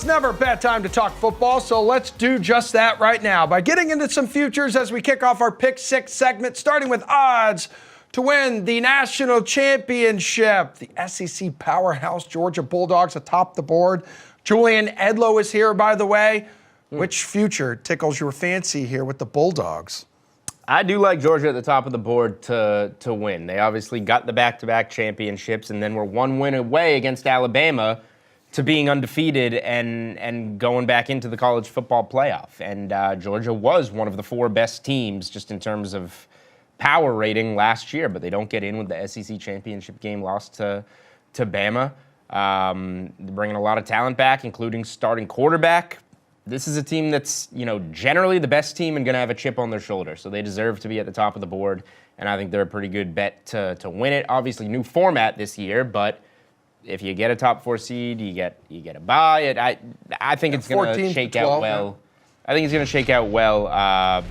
never a bad time to talk football, so let's do just that right now by getting into some futures as we kick off our Pick 6 segment, starting with odds to win the national championship. The SEC powerhouse Georgia Bulldogs atop the board. Julian Edlow is here, by the way. Which future tickles your fancy here with the Bulldogs?
I do like Georgia at the top of the board to win. They obviously got the back-to-back championships and then were one win away against Alabama to being undefeated and going back into the college football playoff. And Georgia was one of the 4 best teams just in terms of power rating last year, but they don't get in with the SEC championship game lost to Bama. They're bringing a lot of talent back, including starting quarterback. This is a team that's, generally the best team and going to have a chip on their shoulder. So they deserve to be at the top of the board, and I think they're a pretty good bet to win it. Obviously, new format this year, but if you get a top 4 seed, you get a bye. I think it's going to shake out well. I think it's going to shake out well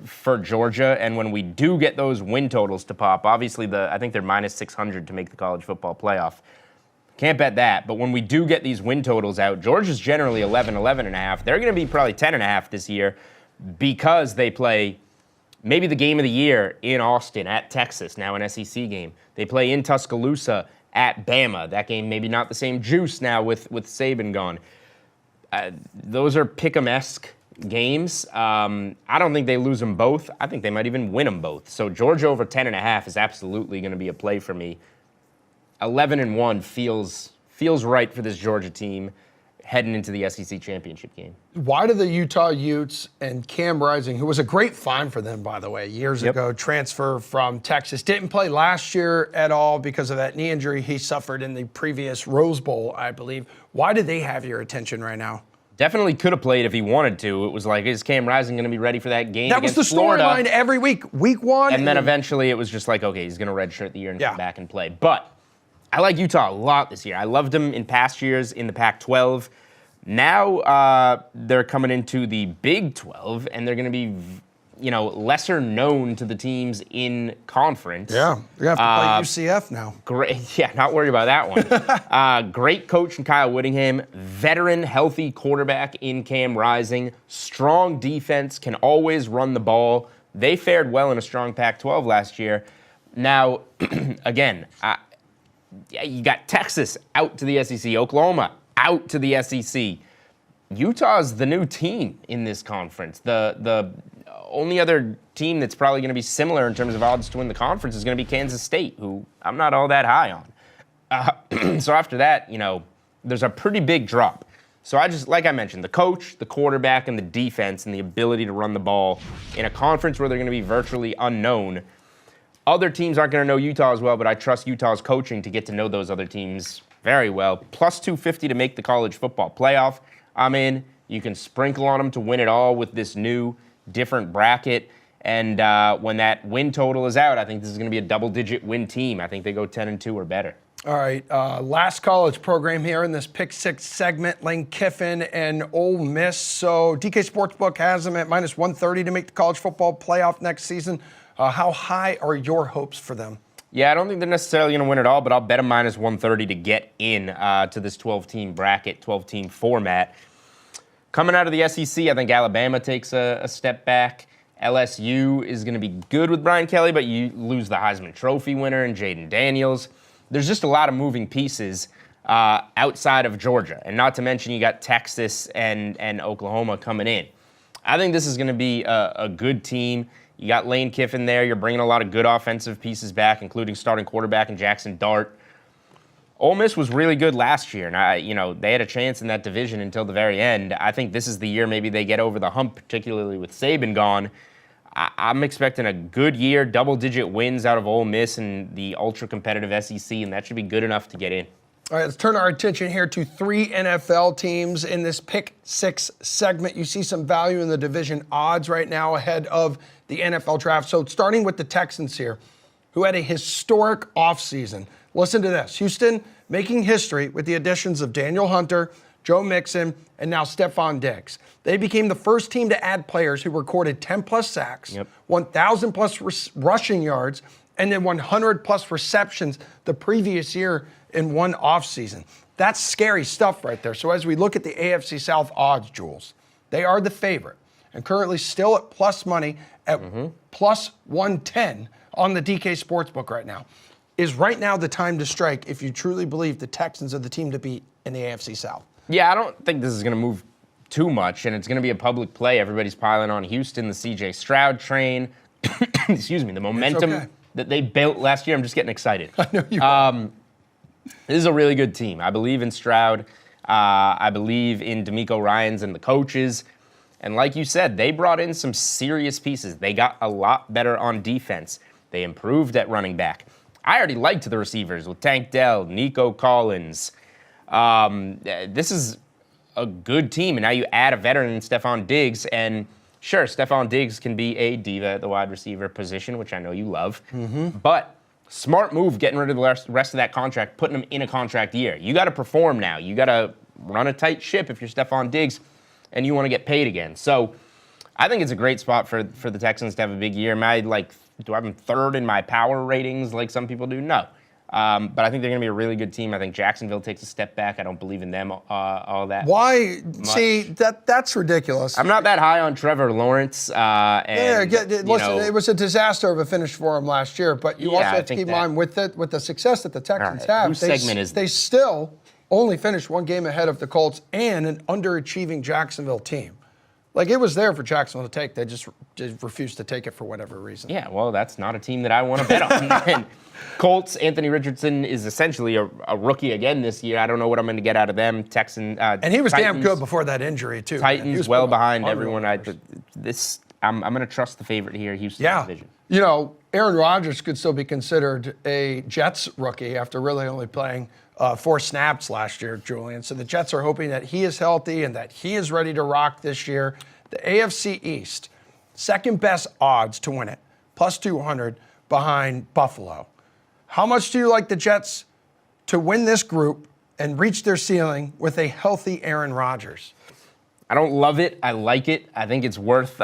for Georgia. And when we do get those win totals to pop, obviously I think they're minus 600 to make the college football playoff. Can't bet that. But when we do get these win totals out, Georgia's generally 11.5. They're going to be probably 10.5 this year because they play maybe the game of the year in Austin at Texas, now an SEC game. They play in Tuscaloosa at Bama. That game maybe not the same juice now with Saban gone. Those are pick-em-esque games. I don't think they lose them both. I think they might even win them both. So Georgia over 10.5 is absolutely going to be a play for me. 11-1 feels right for this Georgia team heading into the SEC championship game.
Why do the Utah Utes and Cam Rising, who was a great find for them, by the way, years ago, transfer from Texas, didn't play last year at all because of that knee injury he suffered in the previous Rose Bowl, I believe. Why do they have your attention right now?
Definitely could have played if he wanted to. It was like, is Cam Rising going to be ready for that game?
That was the storyline every week. Week 1.
And then eventually it was just like, okay, he's going to redshirt the year and come back and play. But I like Utah a lot this year. I loved them in past years in the Pac-12. Now they're coming into the Big 12, and they're going to be, lesser known to the teams in conference.
Yeah, you have to play UCF now.
Great, yeah, not worried about that one. Great coach in Kyle Whittingham, veteran, healthy quarterback in Cam Rising, strong defense, can always run the ball. They fared well in a strong Pac-12 last year. Now, again, you got Texas out to the SEC, Oklahoma out to the SEC. Utah's the new team in this conference. The only other team that's probably going to be similar in terms of odds to win the conference is going to be Kansas State, who I'm not all that high on. So after that, there's a pretty big drop. So like I mentioned, the coach, the quarterback, and the defense and the ability to run the ball in a conference where they're going to be virtually unknown. Other teams aren't going to know Utah as well, but I trust Utah's coaching to get to know those other teams very well. Plus 250 to make the college football playoff. I'm in. You can sprinkle on them to win it all with this new, different bracket. And when that win total is out, I think this is going to be a double-digit win team. I think they go 10-2 or better.
All right, last college program here in this Pick 6 segment, Lane Kiffin and Ole Miss. So DK Sportsbook has them at minus 130 to make the college football playoff next season. How high are your hopes for them?
Yeah, I don't think they're necessarily going to win it all, but I'll bet them minus 130 to get in to this 12-team bracket, 12-team format. Coming out of the SEC, I think Alabama takes a step back. LSU is going to be good with Brian Kelly, but you lose the Heisman Trophy winner and Jaden Daniels. There's just a lot of moving pieces outside of Georgia, and not to mention you got Texas and Oklahoma coming in. I think this is going to be a good team. You got Lane Kiffin there. You're bringing a lot of good offensive pieces back, including starting quarterback and Jackson Dart. Ole Miss was really good last year, and they had a chance in that division until the very end. I think this is the year maybe they get over the hump, particularly with Saban gone. I'm expecting a good year, double-digit wins out of Ole Miss and the ultra-competitive SEC, and that should be good enough to get in.
All right, let's turn our attention here to 3 NFL teams in this Pick 6 segment. You see some value in the division odds right now ahead of the NFL draft. So starting with the Texans here, who had a historic offseason. Listen to this. Houston making history with the additions of Daniel Hunter, Joe Mixon, and now Stephon Diggs. They became the first team to add players who recorded 10-plus sacks, 1,000-plus rushing yards, and then 100-plus receptions the previous year in one offseason. That's scary stuff right there. So as we look at the AFC South odds, Jules, they are the favorite and currently still at plus money at plus 110 on the DK Sportsbook right now. Is right now the time to strike if you truly believe the Texans are the team to beat in the AFC South?
Yeah, I don't think this is going to move too much, and it's going to be a public play. Everybody's piling on Houston, the CJ Stroud train. Excuse me, the momentum that they built last year. I'm just getting excited.
I know you are.
This is a really good team. I believe in Stroud. I believe in D'Amico Ryans and the coaches. And like you said, they brought in some serious pieces. They got a lot better on defense. They improved at running back. I already liked the receivers with Tank Dell, Nico Collins. This is a good team. And now you add a veteran, Stephon Diggs. And sure, Stephon Diggs can be a diva at the wide receiver position, which I know you love. But smart move getting rid of the rest of that contract, putting him in a contract year. You got to perform now. You got to run a tight ship if you're Stephon Diggs and you want to get paid again. So I think it's a great spot for the Texans to have a big year. Do I have them third in my power ratings like some people do? No. But I think they're going to be a really good team. I think Jacksonville takes a step back. I don't believe in them all that.
Why?
much.
See, that's ridiculous.
I'm not that high on Trevor Lawrence.
Listen, it was a disaster of a finish for him last year, but you also
I
have to
think
keep in
that-
mind with the success that the Texans
All right,
have,
whose segment is
they
this?
still only finished one game ahead of the Colts and an underachieving Jacksonville team. Like, it was there for Jacksonville to take. They just refused to take it for whatever reason.
Yeah, well, that's not a team that I want to bet on. And Colts, Anthony Richardson is essentially a rookie again this year. I don't know what I'm going to get out of them.
And he was damn good before that injury, too. man. He
Titans
was
well
putting up
behind
unreal
everyone.
numbers.
I'm going to trust the favorite here, Houston
Yeah.
division.
You know, Aaron Rodgers could still be considered a Jets rookie after really only playing 4 snaps last year, Julian. So the Jets are hoping that he is healthy and that he is ready to rock this year. The AFC East, second best odds to win it, plus 200 behind Buffalo. How much do you like the Jets to win this group and reach their ceiling with a healthy Aaron Rodgers?
I don't love it. I like it. I think it's worth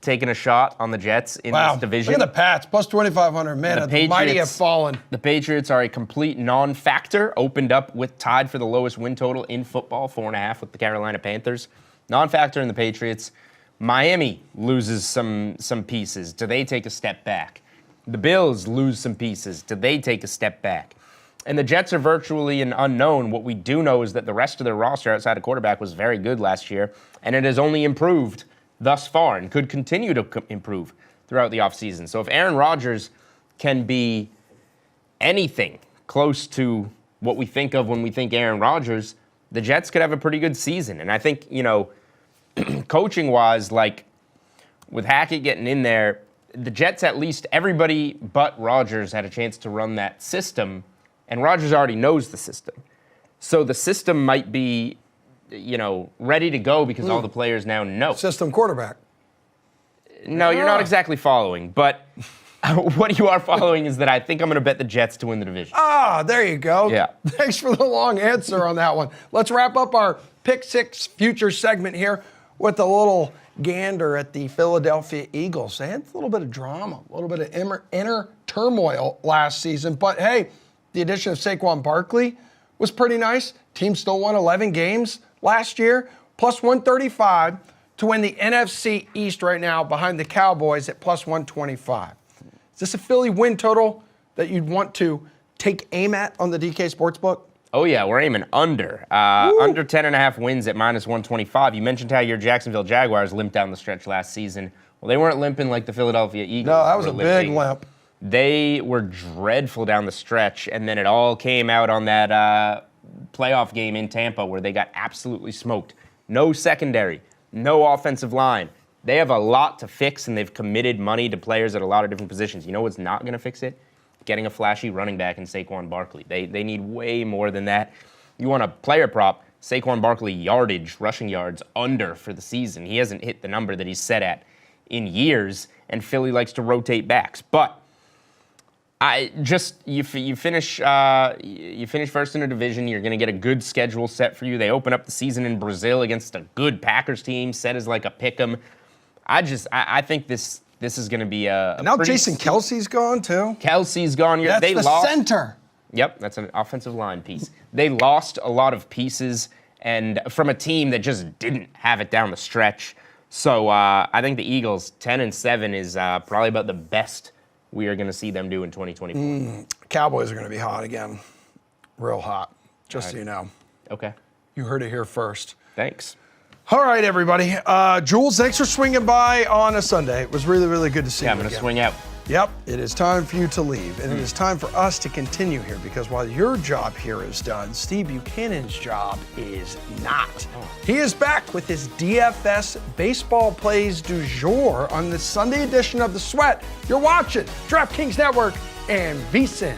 taking a shot on the Jets in this division.
Look at the Pats, plus 2,500. Man, the mighty have fallen.
The Patriots are a complete non-factor, opened up with tied for the lowest win total in football, 4.5 with the Carolina Panthers. Non-factor in the Patriots. Miami loses some pieces. Do they take a step back? The Bills lose some pieces. Do they take a step back? And the Jets are virtually an unknown. What we do know is that the rest of their roster outside of quarterback was very good last year, and it has only improved thus far and could continue to improve throughout the offseason. So if Aaron Rodgers can be anything close to what we think of when we think Aaron Rodgers, the Jets could have a pretty good season. And I think, coaching-wise, like with Hackett getting in there, the Jets, at least everybody but Rodgers had a chance to run that system, and Rodgers already knows the system. So the system might be, ready to go because all the players now know.
System quarterback.
No, you're not exactly following, but what you are following is that I think I'm going to bet the Jets to win the division.
Ah, there you go.
Yeah.
Thanks for the long answer on that one. Let's wrap up our Pick 6 future segment here with a little gander at the Philadelphia Eagles. They had a little bit of drama, a little bit of inner turmoil last season. But hey, the addition of Saquon Barkley was pretty nice. Team still won 11 games last year, plus 135 to win the NFC East right now behind the Cowboys at plus 125. Is this a Philly win total that you'd want to take aim at on the DK Sportsbook?
Oh, yeah, we're aiming under. Under 10.5 wins at minus 125. You mentioned how your Jacksonville Jaguars limped down the stretch last season. Well, they weren't limping like the Philadelphia Eagles.
No, that was a
were
big
limping.
limp.
They were dreadful down the stretch, and then it all came out on that playoff game in Tampa where they got absolutely smoked. No secondary, no offensive line. They have a lot to fix, and they've committed money to players at a lot of different positions. You know what's not going to fix it? Getting a flashy running back in Saquon Barkley. They need way more than that. You want a player prop, Saquon Barkley yardage, rushing yards, under for the season. He hasn't hit the number that he's set at in years, and Philly likes to rotate backs. But you finish first in a division. You're going to get a good schedule set for you. They open up the season in Brazil against a good Packers team, set as like a pick'em. I think this is going to be a
Now
pretty
Jason Kelsey's gone too.
Kelsey's gone.
That's
They
the
lost.
center.
Yep, that's an offensive line piece. They lost a lot of pieces and from a team that just didn't have it down the stretch. So I think the Eagles 10-7 is probably about the best we are going to see them do in 2024.
Cowboys are going to be hot again. Real hot, just so you know.
Okay,
You heard it here first.
thanks.
All right, everybody. Jules, thanks for swinging by on a Sunday. It was really, really good to see you
Yeah, I'm going to
again.
swing out.
Yep, it is time for you to leave. And it is time for us to continue here because while your job here is done, Steve Buchanan's job is not. He is back with his DFS baseball plays du jour on the Sunday edition of The Sweat. You're watching DraftKings Network and VSiN.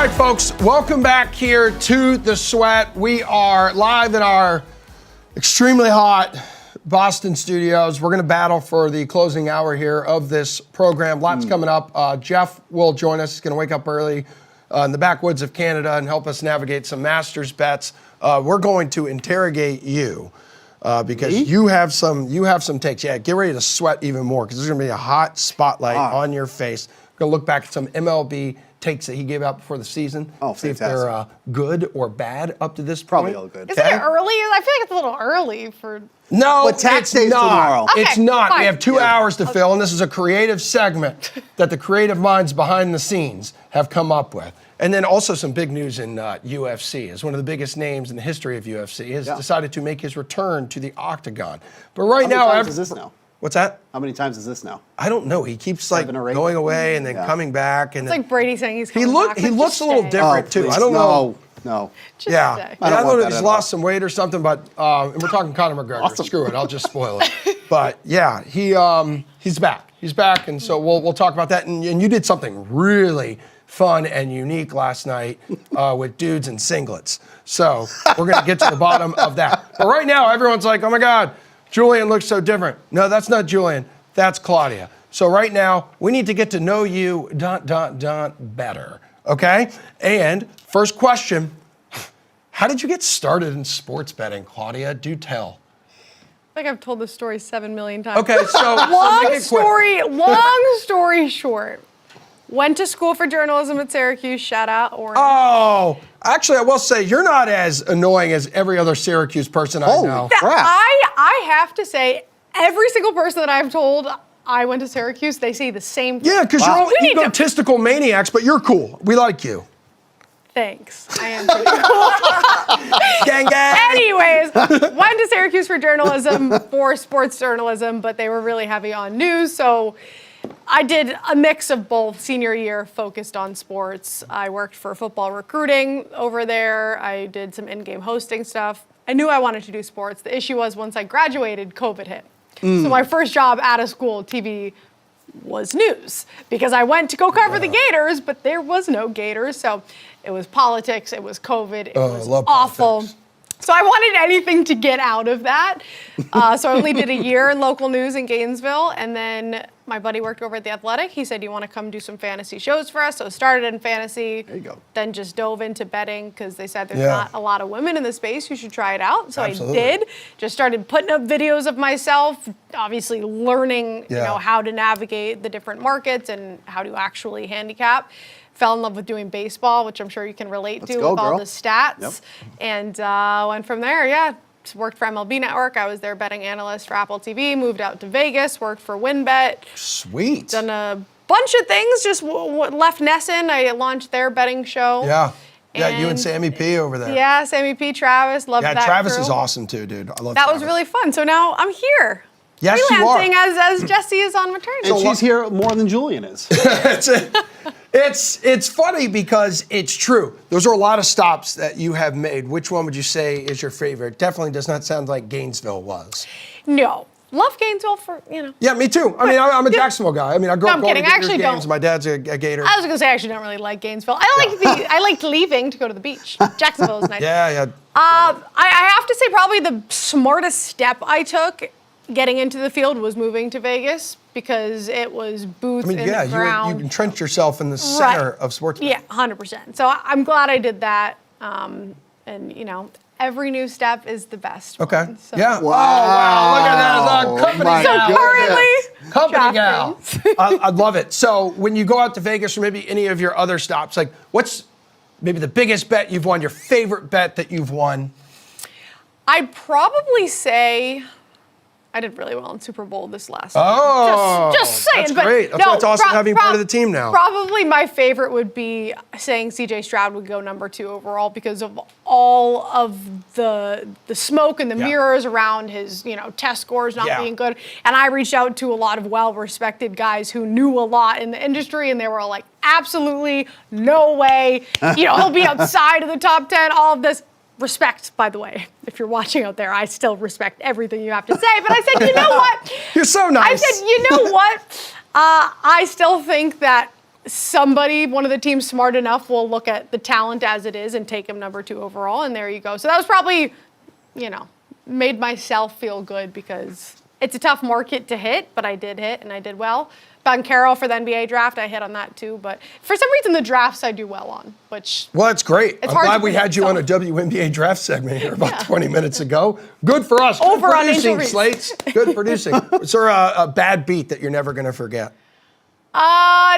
right, folks, welcome back here to The Sweat. We are live in our extremely hot Boston studios. We're going to battle for the closing hour here of this program. Lots coming up. Jeff will join us. He's going to wake up early in the backwoods of Canada and help us navigate some Masters bets. We're going to interrogate you because you have some takes. Yeah, get ready to sweat even more because there's going to be a hot spotlight on your face. We're going to look back at some MLB takes that he gave out before the season.
Oh,
see if
fantastic.
they're good or bad up to this point.
Probably all good.
Is it early? I feel like it's a little early for.
No,
But tax
it's
day's
not.
tomorrow.
It's
Okay,
not.
fine.
We have 2 hours to fill, and this is a creative segment that the creative minds behind the scenes have come up with. And then also some big news in UFC, as one of the biggest names in the history of UFC, has decided to make his return to the octagon. But right
How many
now,
times is this now?
What's that?
How many times is this now?
I don't know. He keeps like
7 or 8?
going away and then coming back, and
It's like Brady saying he's
he
coming back.
he
but
looks
just
a little
stay.
different too.
please,
I don't know.
No.
Just
Yeah,
stay.
I
I
don't
don't
want
know
that
if he's
at
lost some weight or something, but and we're talking Conor McGregor.
Awesome.
Screw it, I'll just spoil it. But yeah, he's back. He's back, and so we'll talk about that. And you did something really fun and unique last night with dudes in singlets. So we're gonna get to the bottom of that. But right now, everyone's like, "Oh my God, Julian looks so different." No, that's not Julian. That's Claudia. So right now, we need to get to know you better. Okay? And first question. How did you get started in sports betting, Claudia? Do tell.
I think I've told this story 7 million times.
Okay, so
Long
make it quick.
long story short. Went to school for journalism at Syracuse. Shout out Orange.
Oh, actually, I will say you're not as annoying as every other Syracuse person I
Holy
know.
crap.
I have to say, every single person that I've told I went to Syracuse, they say the same thing.
Yeah, because
Wow.
you're all
We need to-
egotistical maniacs, but you're cool. We like you.
Thanks. I am pretty cool.
Gang, gang.
Anyways, went to Syracuse for journalism, for sports journalism, but they were really heavy on news. So I did a mix of both. Senior year focused on sports. I worked for football recruiting over there. I did some in-game hosting stuff. I knew I wanted to do sports. The issue was once I graduated, COVID hit. So my first job out of school, TV, was news because I went to go cover the Gators, but there was no Gators. So it was politics, it was COVID, it was
love
awful.
politics.
So I wanted anything to get out of that. So I only did a year in local news in Gainesville. And then my buddy worked over at The Athletic. He said, "You want to come do some fantasy shows for us?" So started in fantasy.
There you go.
Then just dove into betting because they said there's
Yeah.
not a lot of women in the space. You should try it out. So
Absolutely.
I did. Just started putting up videos of myself, obviously learning
Yeah.
how to navigate the different markets and how to actually handicap. Fell in love with doing baseball, which I'm sure you can relate
Let's
to
go,
with all
girl.
the stats.
Yep.
And went from there, Just worked for MLB Network. I was their betting analyst for Apple TV, moved out to Vegas, worked for WinBet,
Sweet.
done a bunch of things, just left Nesson. I launched their betting show.
Yeah. Yeah, you and
And-
Sammy P over there.
Yeah, Sammy P. Travis, loved
Yeah,
that
Travis
crew.
is awesome too, dude. I love
That was
Travis.
really fun. So now I'm here.
Yes, you are.
freelancing as Jesse is on maternity.
And she's here more than Julian is.
It's funny because it's true. Those are a lot of stops that you have made. Which one would you say is your favorite? Definitely does not sound like Gainesville was.
No. Love Gainesville for,
Yeah, me too. I mean, I'm a Jacksonville guy. I mean, I grew
No,
up
I'm
going to
kidding. I
Gators
actually
games.
don't.
My dad's a Gator.
I was gonna say I actually don't really like Gainesville. I liked leaving to go to the beach. Jacksonville is nice.
Yeah.
I have to say probably the smartest step I took getting into the field was moving to Vegas because it was boots
I mean,
in
yeah,
the ground.
you entrenched yourself in the center of sports.
Yeah, 100%. So I'm glad I did that. And every new step is the best.
Okay.
one. So.
Yeah. Oh, wow. Look at that. It's a company
my
gal.
So currently,
Company gal.
DraftKings.
I love it. So when you go out to Vegas or maybe any of your other stops, like what's maybe the biggest bet you've won, your favorite bet that you've won?
I'd probably say I did really well in Super Bowl this last
Oh,
just saying.
that's
but
great. That's why it's awesome having you part of the team now.
Probably my favorite would be saying C.J. Stroud would go number 2 overall because of all of the smoke and the mirrors around his test scores not being good. And I reached out to a lot of well-respected guys who knew a lot in the industry, and they were all like, "Absolutely no way. He'll be outside of the top 10. All of this." Respect, by the way, if you're watching out there, I still respect everything you have to say. But I said, you know what?
You're so nice.
I said, you know what? I still think that somebody, one of the teams smart enough, will look at the talent as it is and take him number 2 overall, and there you go. So that was probably, made myself feel good because it's a tough market to hit, but I did hit and I did well. Banchero for the NBA draft, I hit on that too, but for some reason the drafts I do well on, which...
Well, that's great. I'm
hard
glad
to
we had
predict,
you
so-
on a WNBA draft segment here about 20 minutes ago. Good for us.
Over
Good
on
producing,
Angel Reese.
Slates. Good producing. Is there a bad beat that you're never going to forget?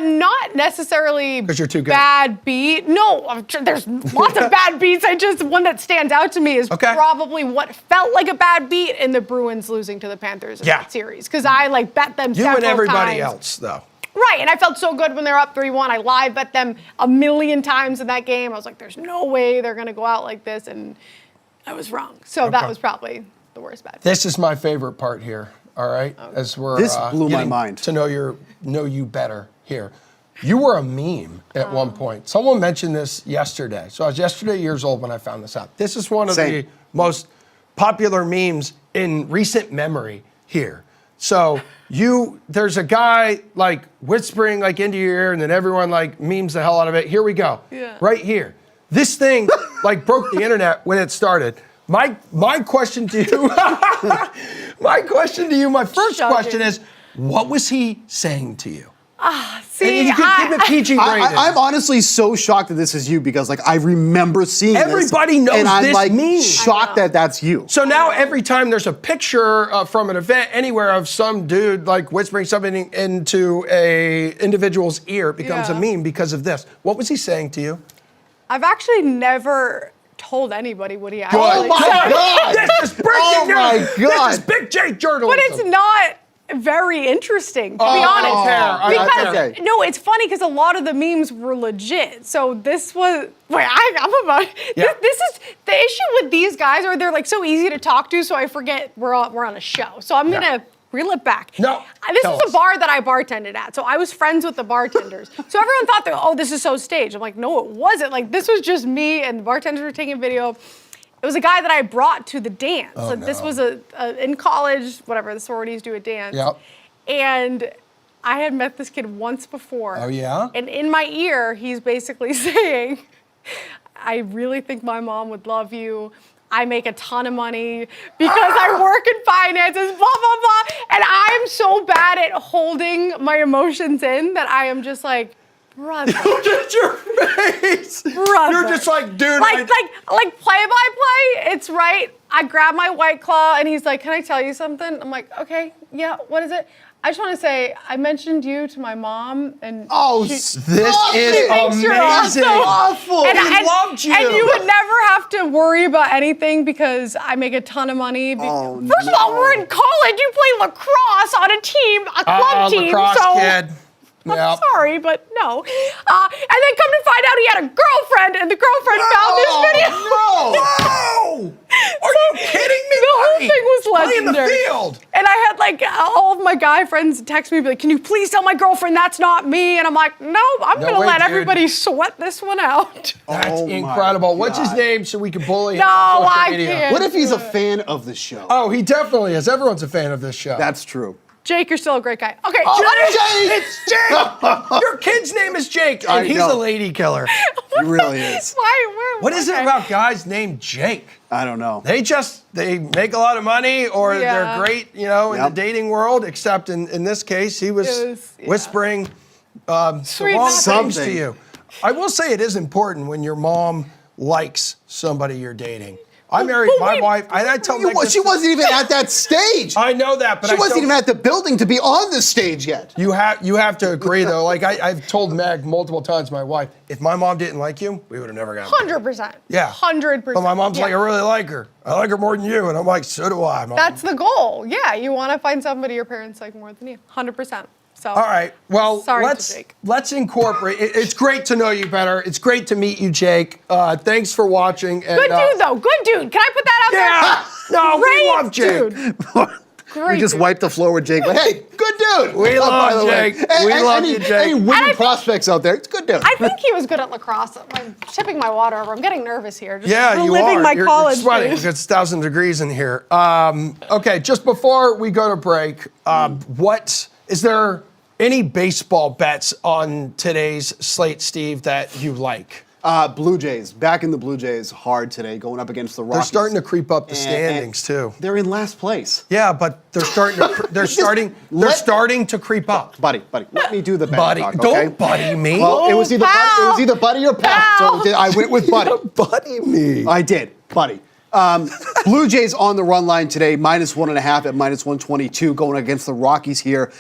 Not necessarily
'Cause you're too good.
bad beat. No, there's lots of bad beats. One that stands out to me is probably what felt like a bad beat in the Bruins losing to the Panthers in that series. Because I bet them
You
several
and everybody
times.
else, though.
Right, and I felt so good when they're up 3-1. I live bet them a million times in that game. I was like, there's no way they're going to go out like this, and I was wrong. So that was probably the worst bad beat.
This is my favorite part here. All right, as we're
This blew my
getting
mind.
to know you better here. You were a meme at one point. Someone mentioned this yesterday. So I was years old when I found this out. This is one of the most popular memes in recent memory here. So there's a guy whispering into your ear, and then everyone memes the hell out of it. Here we go.
Yeah.
Right here. This thing broke the internet when it started. My question to you, my first question is, what was he saying to you?
See,
And you can keep it PG rated.
I'm honestly so shocked that this is you because I remember seeing
Everybody
this.
knows
and I'm
this meme.
shocked that that's you.
So now every time there's a picture from an event anywhere of some dude whispering something into a individual's ear, it becomes a meme because of this. What was he saying to you?
I've actually never told anybody what he actually
Oh my
said.
God!
This is breaking news.
my God.
This is Big J journalism.
But it's not very interesting, to be honest.
Okay.
No, it's funny because a lot of the memes were legit. So this was, I'm about, this is, the issue with these guys are they're so easy to talk to, so I forget we're on a show. So I'm going to reel it back.
No,
This
tell
was
us.
a bar that I bartended at. So I was friends with the bartenders. So everyone thought that, this is so staged. I'm like, no, it wasn't. This was just me and the bartenders were taking a video. It was a guy that I brought to the dance. This was in college, whatever, the sororities do a dance.
Yep.
And I had met this kid once before.
Oh, yeah?
And in my ear, he's basically saying, I really think my mom would love you. I make a ton of money because I work in finances, blah, blah, blah. And I'm so bad at holding my emotions in that I am just like, brother.
Look at your face.
Brother.
You're just dude.
Like play by play, it's right. I grab my White Claw and he's like, can I tell you something? I'm like, okay, yeah, what is it? I just want to say, I mentioned you to my mom and
this is
thinks you're
amazing.
awful.
And
He loved you.
And you would never have to worry about anything because I make a ton of money.
Oh,
First of all, we're in college. You play lacrosse on a team, a club team.
lacrosse
so
kid.
I'm
Yep.
sorry, but no. And then come to find out he had a girlfriend, and the girlfriend found this video.
No! Are you kidding me?
The whole thing was
Play in the
legendary.
field.
And I had all of my guy friends text me, be like, can you please tell my girlfriend that's not me? And I'm like, no, I'm going to
way,
let
dude.
everybody sweat this one out.
That's
Oh my
incredible. What's his
God.
name so we can bully him
No,
on social
I
media?
can't.
What if he's a fan of the show?
Oh, he definitely is. Everyone's a fan of this show.
That's true.
Jake, you're still a great guy. Okay.
Jake! It's Jake! Your kid's name is Jake, and he's
know.
a lady killer.
He really is.
What
What is it about guys named Jake?
I don't know.
They make a lot of money or
Yeah.
they're great, in the dating world, except in this case, he was whispering the
Sweet
wrong
nothings.
things to
Something.
you. I will say it is important when your mom likes somebody you're dating. I married my
wait.
wife. I tell Nick this-
She wasn't even at that stage.
I know that, but
She
I
wasn't
don't-
even at the building to be on the stage yet.
You have to agree though. I've told Meg multiple times, my wife, if my mom didn't like you, we would have never gotten married.
100%.
Yeah.
100%.
But my mom's
Yeah.
like, I really like her. I like her more than you, and I'm like, so do I, Mom.
That's the goal. Yeah, you want to find somebody your parents like more than you. 100%. So.
All right. Well,
Sorry to
let's
Jake.
incorporate. It's great to know you better. It's great to meet you, Jake. Thanks for watching. And,
Good dude, though. Good dude. Can I put that out
Yeah.
there?
No,
Great
we love Jake.
dude. Great
We just
dude.
wiped the floor with Jake. But hey, good dude.
We
By
love
the way.
Jake. We love you, Jake.
Any
And
winning
I think-
prospects out there? It's good dude.
I think he was good at lacrosse. I'm tipping my water over. I'm getting nervous here. Just
Yeah, you
reliving
are.
my
You're
college
sweating
days.
because it's 1,000 degrees in here. Okay, just before we go to break, what is there Any baseball bets on today's slate, Steve, that you like?
Blue Jays, back in the Blue Jays hard today, going up against the Rockies.
They're starting to creep up the
And
standings too.
They're in last place.
Yeah, but they're starting to starting to creep up.
Buddy, let me do the betting
Buddy,
talk, okay?
don't buddy me.
Well, it was either buddy or pal. So I went with buddy.
Buddy me.
I did, buddy. Blue Jays on the run line today, -1.5 at -122, going against the Rockies here.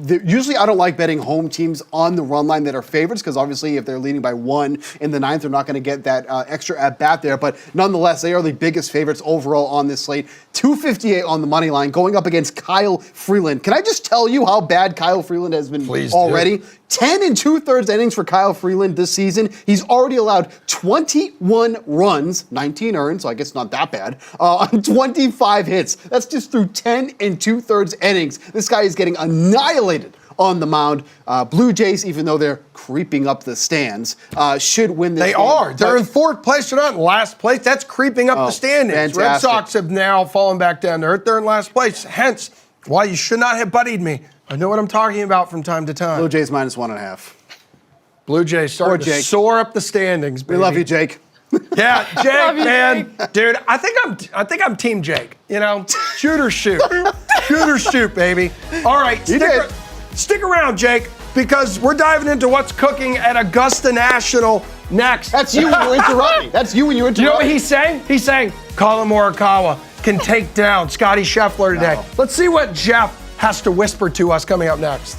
Usually I don't like betting home teams on the run line that are favorites, because obviously if they're leading by 1 in the 9th, they're not going to get that extra at-bat there. But nonetheless, they are the biggest favorites overall on this slate. 258 on the money line, going up against Kyle Freeland. Can I just tell you how bad Kyle Freeland has been already? 10 2/3 innings for Kyle Freeland this season. He's already allowed 21 runs, 19 earned, so I guess not that bad, on 25 hits. That's just through 10 2/3 innings. This guy is getting annihilated on the mound. Blue Jays, even though they're creeping up the stands, should win this game.
They are. They're in 4th place. They're not in last place. That's creeping up the standings.
Fantastic.
Red Sox have now fallen back down to earth. They're in last place. Hence, why you should not have buddied me. I know what I'm talking about from time to time.
Blue Jays -1.5.
Blue Jays starting to soar up the standings, baby.
We love you, Jake.
Yeah, Jake,
Love you,
man, dude. I think I'm Team Jake. You know, shoot or shoot, shoot or shoot, baby. All right, stick around, Jake, because we're diving into what's cooking at Augusta National next.
That's you when you interrupt me. That's you when you interrupt me.
You know what he's saying? He's saying Colin Morikawa can take down Scotty Scheffler today.
No.
Let's see what Jeff has to whisper to us coming up next.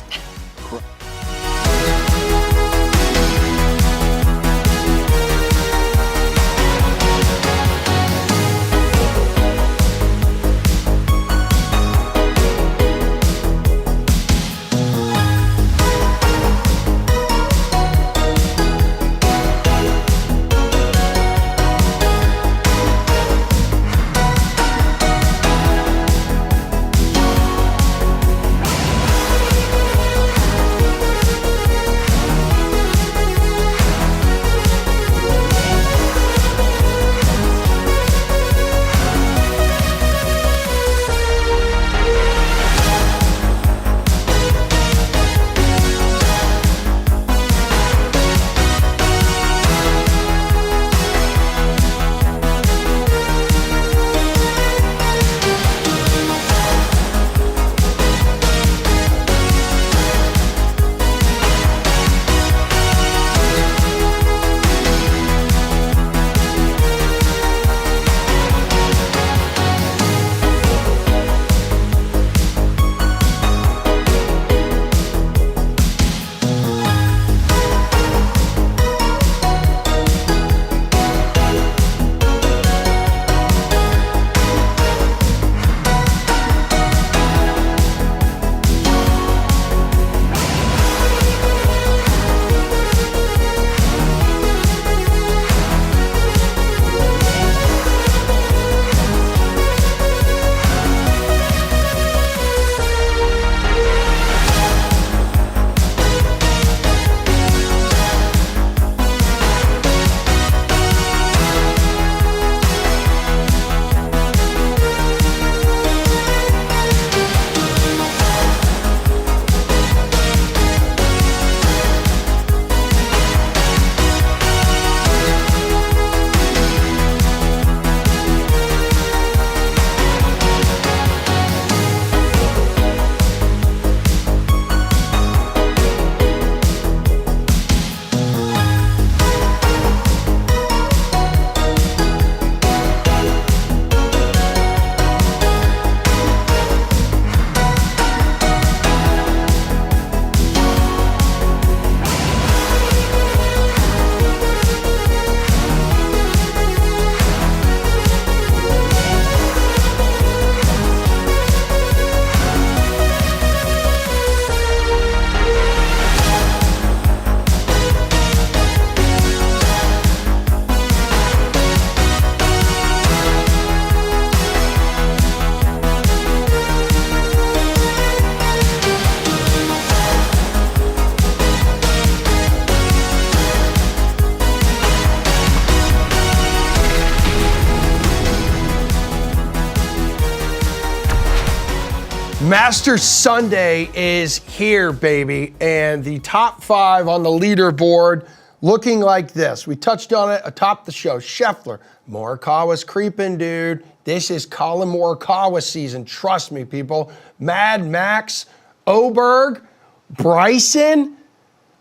Masters Sunday is here, baby, and the top 5 on the leaderboard looking like this. We touched on it atop the show. Scheffler, Morikawa's creeping, dude. This is Colin Morikawa season. Trust me, people. Mad Max, Oberg, Bryson.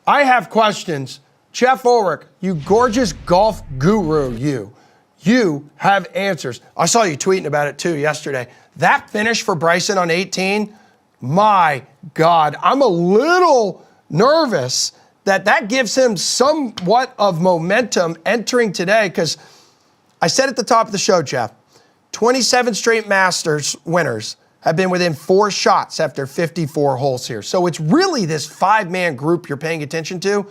I have questions. Jeff Ulrich, you gorgeous golf guru, you have answers. I saw you tweeting about it too yesterday. That finish for Bryson on 18, my God, I'm a little nervous that gives him somewhat of momentum entering today, because I said at the top of the show, Jeff, 27 straight Masters winners have been within 4 shots after 54 holes here. So it's really this 5-man group you're paying attention to.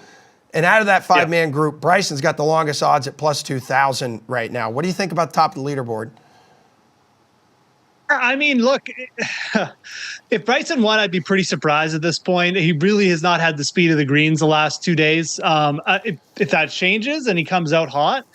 And out of that 5-man group, Bryson's got the longest odds at plus 2,000 right now. What do you think about the top of the leaderboard?
I mean, look, if Bryson won, I'd be pretty surprised at this point. He really has not had the speed of the greens the last 2 days. If that changes and he comes out hot,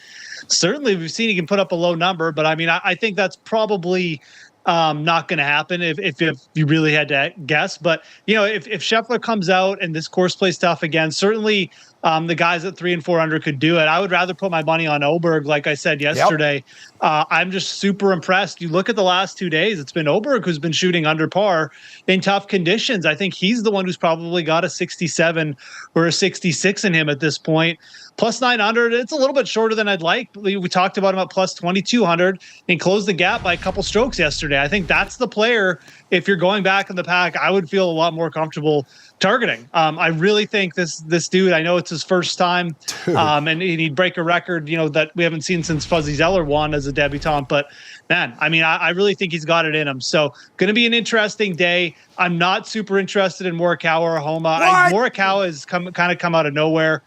certainly we've seen he can put up a low number. But I mean, I think that's probably not going to happen if you really had to guess. But, you know, if Scheffler comes out and this course plays tough again, certainly the guys at 3 and 4 under could do it. I would rather put my money on Oberg, like I said yesterday. I'm just super impressed. You look at the last 2 days, it's been Oberg who's been shooting under par in tough conditions. I think he's the one who's probably got a 67 or a 66 in him at this point. Plus 900, it's a little bit shorter than I'd like. We talked about him at plus 2,200 and closed the gap by a couple strokes yesterday. I think that's the player, if you're going back in the pack, I would feel a lot more comfortable targeting. I really think this dude, I know it's his first time, and he'd break a record, you know, that we haven't seen since Fuzzy Zeller won as a debutant. But man, I mean, I really think he's got it in him. So going to be an interesting day. I'm not super interested in Morikawa or Homa. Morikawa has come out of nowhere.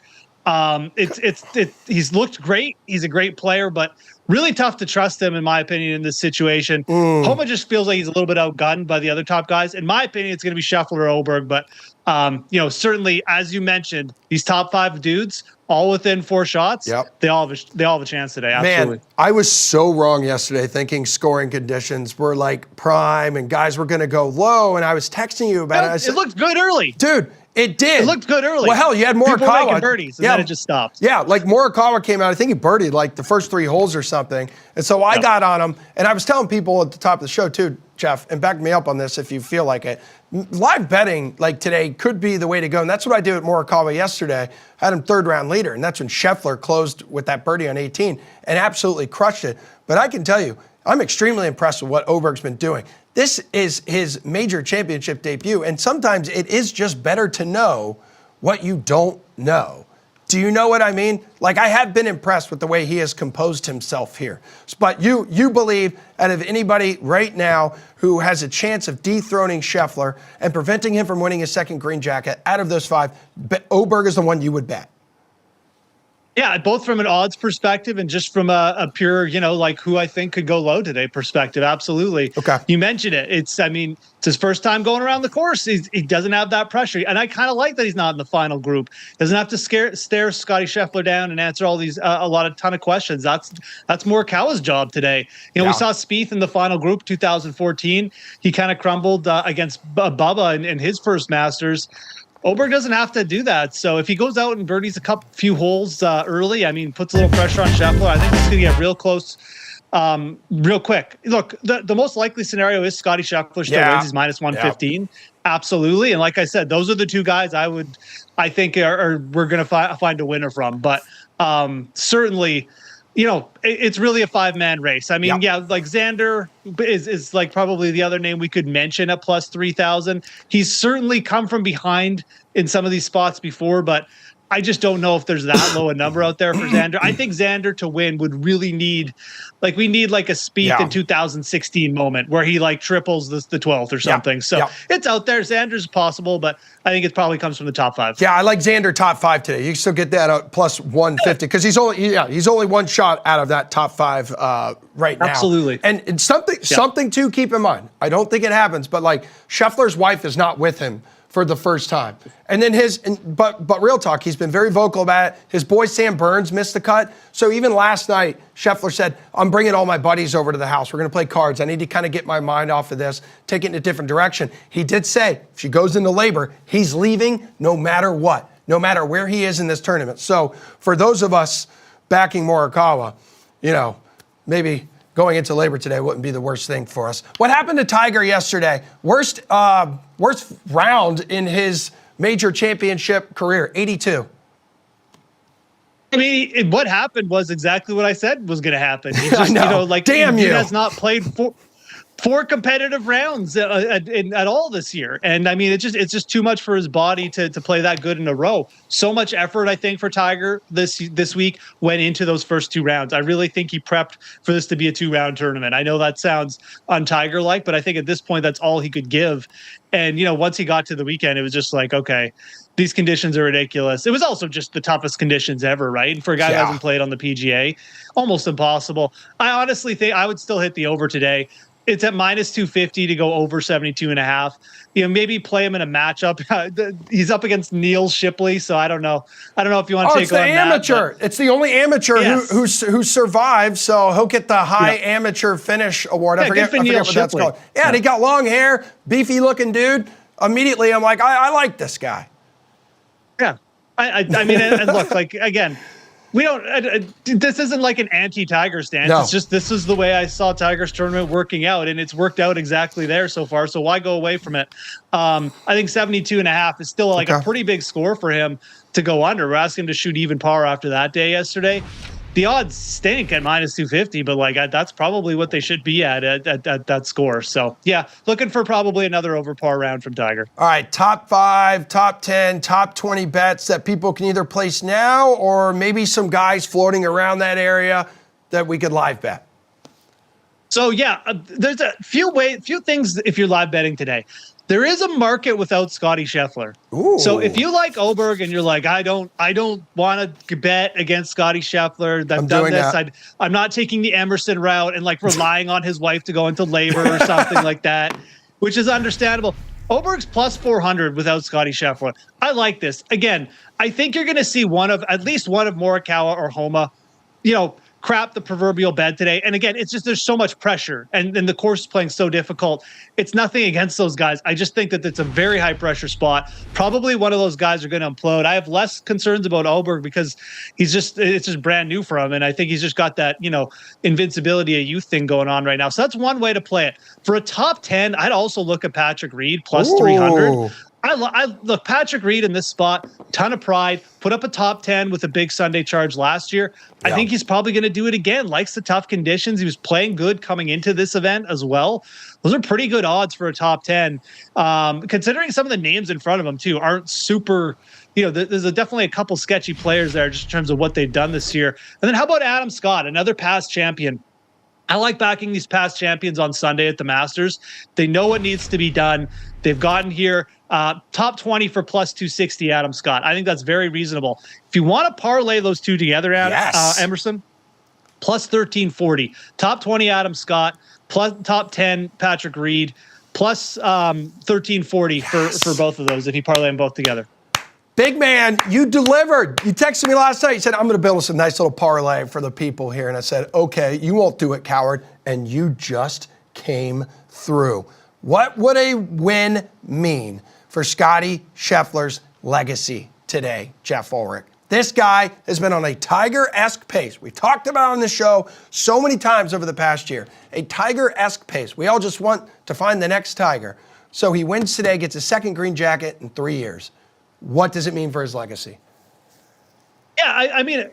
He's looked great. He's a great player, but really tough to trust him, in my opinion, in this situation. Homa just feels like he's a little bit outgunned by the other top guys. In my opinion, it's going to be Scheffler or Oberg, but you know, certainly, as you mentioned, these top 5 dudes, all within 4 shots. They all have a chance today. Absolutely.
Man, I was so wrong yesterday, thinking scoring conditions were like prime and guys were going to go low. And I was texting you about it. I said,
it looked good early,
dude. It did.
It looked good early.
Well, hell, you had
People
Morikawa.
making birdies, and then it just stopped.
Yeah, like Morikawa came out. I think he birdied like the first 3 holes or something. And so I got on him, and I was telling people at the top of the show too, Jeff, and back me up on this if you feel like it. Live betting like today could be the way to go, and that's what I did with Morikawa yesterday. I had him 3rd round leader, and that's when Scheffler closed with that birdie on 18 and absolutely crushed it. But I can tell you, I'm extremely impressed with what Oberg's been doing. This is his major championship debut, and sometimes it is just better to know what you don't know. Do you know what I mean? Like, I have been impressed with the way he has composed himself here. But you believe out of anybody right now who has a chance of dethroning Scheffler and preventing him from winning his 2nd green jacket, out of those 5, Oberg is the one you would bet.
Yeah, both from an odds perspective and just from a pure, you know, like who I think could go low today perspective. Absolutely.
Okay.
You mentioned it. It's his first time going around the course. He doesn't have that pressure. And I kind of like that he's not in the final group. Doesn't have to stare Scotty Scheffler down and answer all these, ton of questions. That's Morikawa's job today. You know, we saw Spieth in the final group, 2014. He kind of crumbled against Bubba in his first Masters. Oberg doesn't have to do that. So if he goes out and birdies a few holes early, I mean, puts a little pressure on Scheffler, I think it's going to get real close real quick. Look, the most likely scenario is Scotty Scheffler still wins. He's minus 115. Absolutely. And like I said, those are the 2 guys I think we're going to find a winner from. But certainly, you know, it's really a 5-man race. I mean, like Xander is like probably the other name we could mention at plus 3,000. He's certainly come from behind in some of these spots before, but I just don't know if there's that low a number out there for Xander. I think Xander to win would really need, like, we need like a Spieth in 2016 moment where he like triples the 12th or something. So it's out there. Xander's possible, but I think it probably comes from the top 5.
Yeah, I like Xander top 5 today. You can still get that at plus 150 because he's only 1 shot out of that top 5 right now.
Absolutely.
And something to keep in mind. I don't think it happens, but like Scheffler's wife is not with him for the first time. And then but real talk, he's been very vocal about it. His boy Sam Burns missed the cut. So even last night, Scheffler said, I'm bringing all my buddies over to the house. We're going to play cards. I need to kind of get my mind off of this, take it in a different direction. He did say, if she goes into labor, he's leaving no matter what, no matter where he is in this tournament. So for those of us backing Morikawa, maybe going into labor today wouldn't be the worst thing for us. What happened to Tiger yesterday? Worst round in his major championship career, 82.
I mean, what happened was exactly what I said was going to happen. He
I
just,
know. Damn
he
you.
has not played four competitive rounds at all this year. And I mean, it's just too much for his body to play that good in a row. So much effort, I think, for Tiger this week went into those first 2 rounds. I really think he prepped for this to be a 2-round tournament. I know that sounds un-Tiger-like, but I think at this point, that's all he could give. And, once he got to the weekend, it was just like, okay, these conditions are ridiculous. It was also just the toughest conditions ever, right? And for a guy who hasn't played on the PGA, almost impossible. I honestly think I would still hit the over today. It's at minus 250 to go over 72.5. Maybe play him in a matchup. He's up against Neil Shipley, so I don't know. I don't know if you want to take on that.
It's the amateur. It's the only amateur who survived, so he'll get the high amateur finish award. I forget what that's called. Yeah, and he got long hair, beefy looking dude. Immediately, I'm like, I like this guy.
Yeah, I mean, and look, like again. We don't. This isn't like an anti-Tiger stance.
No.
It's just this is the way I saw Tiger's tournament working out, and it's worked out exactly there so far. So why go away from it? I think 72.5 is still like a pretty big score for him to go under. We're asking him to shoot even par after that day yesterday. The odds stink at minus 250, but like that's probably what they should be at that score. So yeah, looking for probably another over par round from Tiger.
All right, top 5, top 10, top 20 bets that people can either place now or maybe some guys floating around that area that we could live bet.
So yeah, there's a few things if you're live betting today. There is a market without Scottie Scheffler.
Ooh.
So if you like Oberg and you're like, I don't want to bet against Scottie Scheffler. I've done this. I'm not taking the Emerson route and like relying on his wife to go into labor or something like that, which is understandable. Oberg's plus 400 without Scottie Scheffler. I like this. Again, I think you're going to see at least one of Morikawa or Homa, crap the proverbial bed today. And again, it's just there's so much pressure and the course is playing so difficult. It's nothing against those guys. I just think that it's a very high pressure spot. Probably one of those guys are going to implode. I have less concerns about Oberg because it's just brand new for him. And I think he's just got that, invincibility of youth thing going on right now. So that's one way to play it. For a top 10, I'd also look at Patrick Reed plus 300. I look, Patrick Reed in this spot, ton of pride, put up a top 10 with a big Sunday charge last year. I think he's probably going to do it again. Likes the tough conditions. He was playing good coming into this event as well. Those are pretty good odds for a top 10. Considering some of the names in front of him too aren't super, there's definitely a couple sketchy players there just in terms of what they've done this year. And then how about Adam Scott, another past champion? I like backing these past champions on Sunday at the Masters. They know what needs to be done. They've gotten here. Top 20 for plus 260, Adam Scott. I think that's very reasonable. If you want to parlay those two together, Emerson, plus 1340. Top 20, Adam Scott, plus top 10, Patrick Reed, plus 1340 for both of those if you parlay them both together.
Big man, you delivered. You texted me last night. You said, I'm going to build us a nice little parlay for the people here. And I said, okay, you won't do it, coward. And you just came through. What would a win mean for Scottie Scheffler's legacy today, Jeff Ulrich? This guy has been on a Tiger-esque pace. We've talked about it on the show so many times over the past year. A Tiger-esque pace. We all just want to find the next Tiger. So he wins today, gets a second green jacket in 3 years. What does it mean for his legacy?
Yeah, I mean,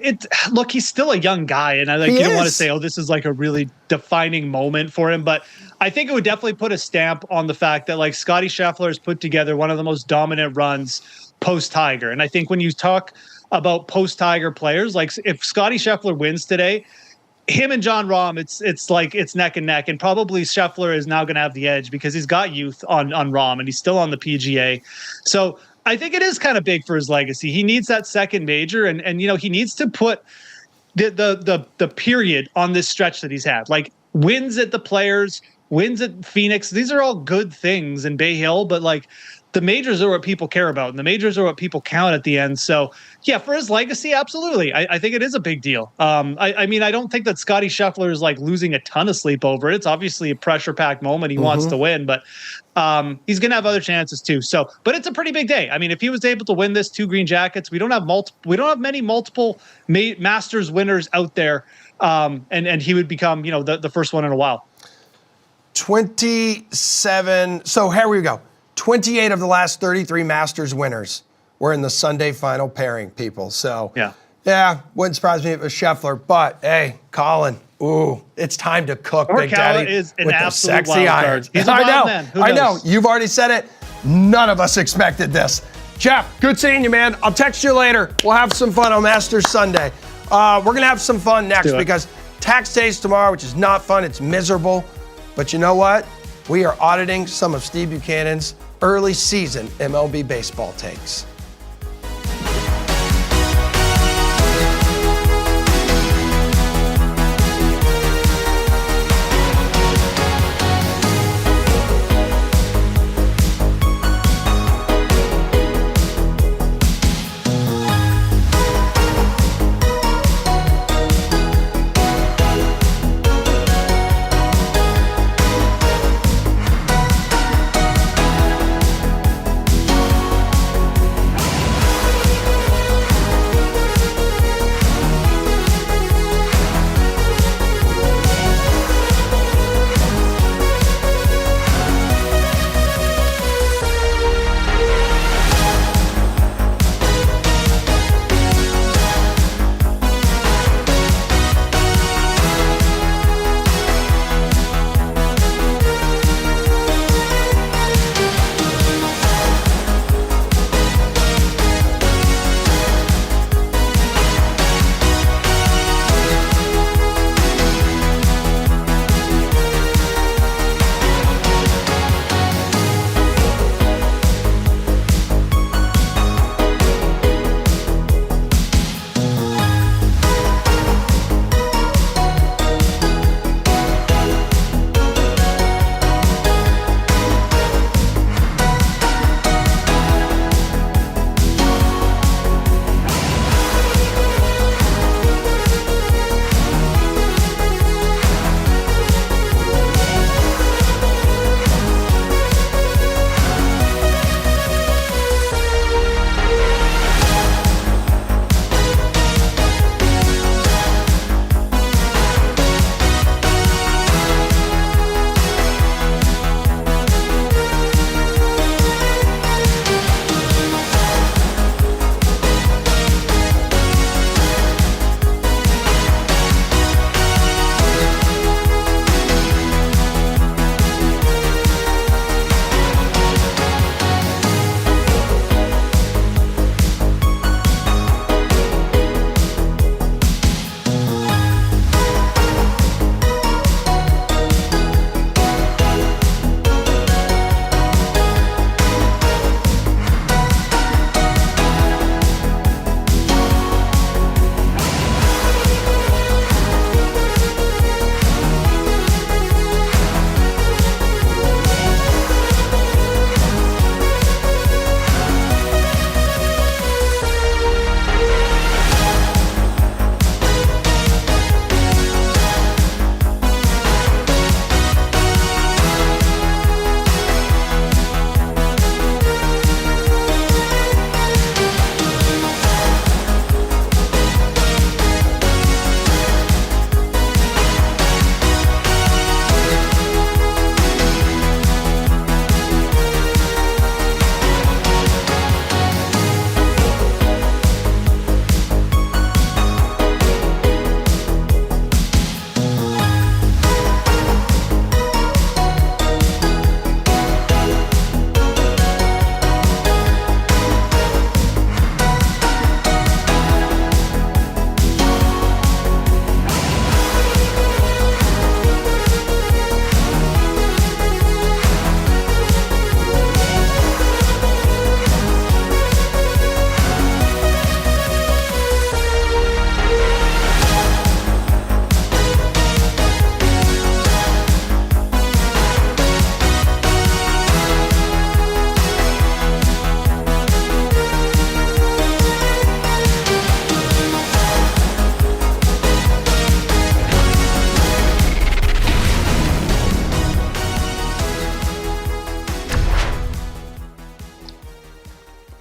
look, he's still a young guy, and you don't want to say, this is like a really defining moment for him, but I think it would definitely put a stamp on the fact that like Scottie Scheffler has put together one of the most dominant runs post-Tiger. And I think when you talk about post-Tiger players, like if Scottie Scheffler wins today, him and Jon Rahm, it's like it's neck and neck, and probably Scheffler is now going to have the edge because he's got youth on Rahm, and he's still on the PGA. So I think it is kind of big for his legacy. He needs that second major, and he needs to put the period on this stretch that he's had. Like wins at the Players, wins at Phoenix. These are all good things in Bay Hill, but like the majors are what people care about, and the majors are what people count at the end. So, yeah, for his legacy, absolutely. I think it is a big deal. I mean, I don't think that Scottie Scheffler is like losing a ton of sleep over it. It's obviously a pressure-packed moment. He wants to win, but he's going to have other chances too. So, but it's a pretty big day. I mean, if he was able to win this 2 green jackets, we don't have many multiple Masters winners out there, and he would become, the first one in a while.
27. So here we go. 28 of the last 33 Masters winners were in the Sunday final pairing, people. So, yeah, wouldn't surprise me if it was Scheffler. But, hey, Colin, it's time to cook, Big Daddy,
is an
with the
absolute
sexy
wild
irons.
card. He's a wild man. Who
I
knows?
know. You've already said it. None of us expected this. Jeff, good seeing you, man. I'll text you later. We'll have some fun on Masters Sunday. We're going to have some fun next because tax day's tomorrow, which is not fun. It's miserable. But you know what? We are auditing some of Steve Buchanan's early season MLB baseball takes.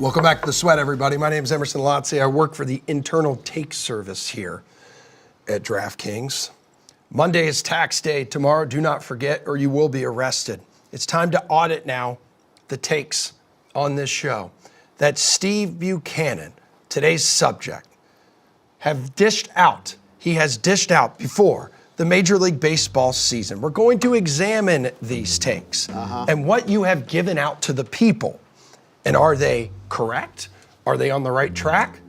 Welcome back to The Sweat, everybody. My name is Emerson Lotze. I work for the internal take service here at DraftKings. Monday is tax day. Tomorrow, do not forget, or you will be arrested. It's time to audit now the takes on this show that Steve Buchanan, today's subject, have dished out. He has dished out before the Major League Baseball season. We're going to examine these takes and what you have given out to the people. And are they correct? Are they on the right track?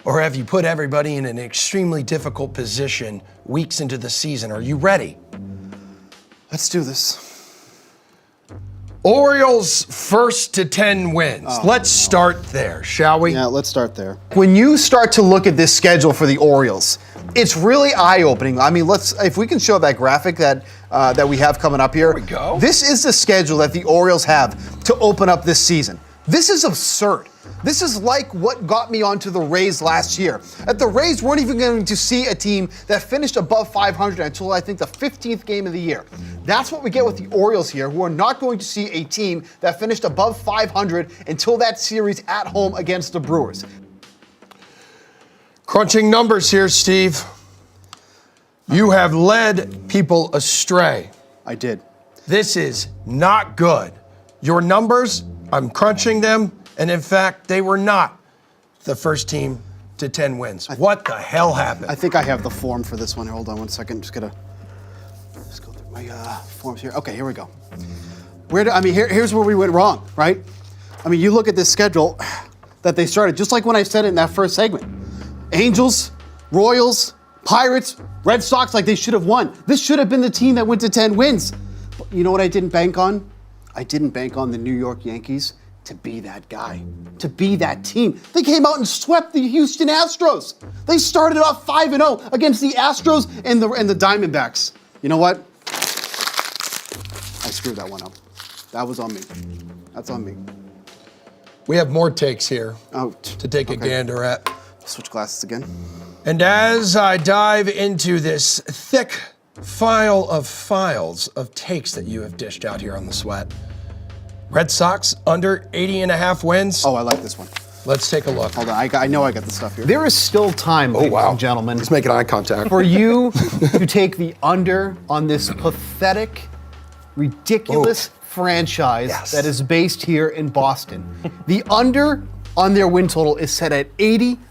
Or have you put everybody in an extremely difficult position weeks into the season? Are you ready?
Let's do this.
Orioles first to 10 wins. Let's start there, shall we?
Yeah, let's start there. When you start to look at this schedule for the Orioles, it's really eye-opening. I mean, if we can show that graphic that we have coming up here.
There we go.
This is the schedule that the Orioles have to open up this season. This is absurd. This is like what got me onto the Rays last year. That the Rays weren't even going to see a team that finished above 500 until I think the 15th game of the year. That's what we get with the Orioles here, who are not going to see a team that finished above 500 until that series at home against the Brewers.
Crunching numbers here, Steve. You have led people astray.
I did.
This is not good. Your numbers, I'm crunching them, and in fact, they were not the first team to 10 wins. What the hell happened?
I think I have the form for this one. Hold on one second. Just go through my forms here. Okay, here we go. Here's where we went wrong, right? I mean, you look at this schedule that they started, just like when I said it in that first segment. Angels, Royals, Pirates, Red Sox, like they should have won. This should have been the team that went to 10 wins. But you know what I didn't bank on? I didn't bank on the New York Yankees to be that guy, to be that team. They came out and swept the Houston Astros. They started off 5-0 against the Astros and the Diamondbacks. You know what? I screwed that one up. That was on me. That's on me.
We have more takes here
Oh,
to take a gander at.
Switch glasses again.
And as I dive into this thick file of files of takes that you have dished out here on The Sweat, Red Sox under 80.5 wins.
Oh, I like this one.
Let's take a look.
Hold on, I know I got the stuff here.
There is still time, ladies and gentlemen,
He's making eye contact.
for you to take the under on this pathetic, ridiculous franchise that is based here in Boston. The under on their win total is set at 80.5.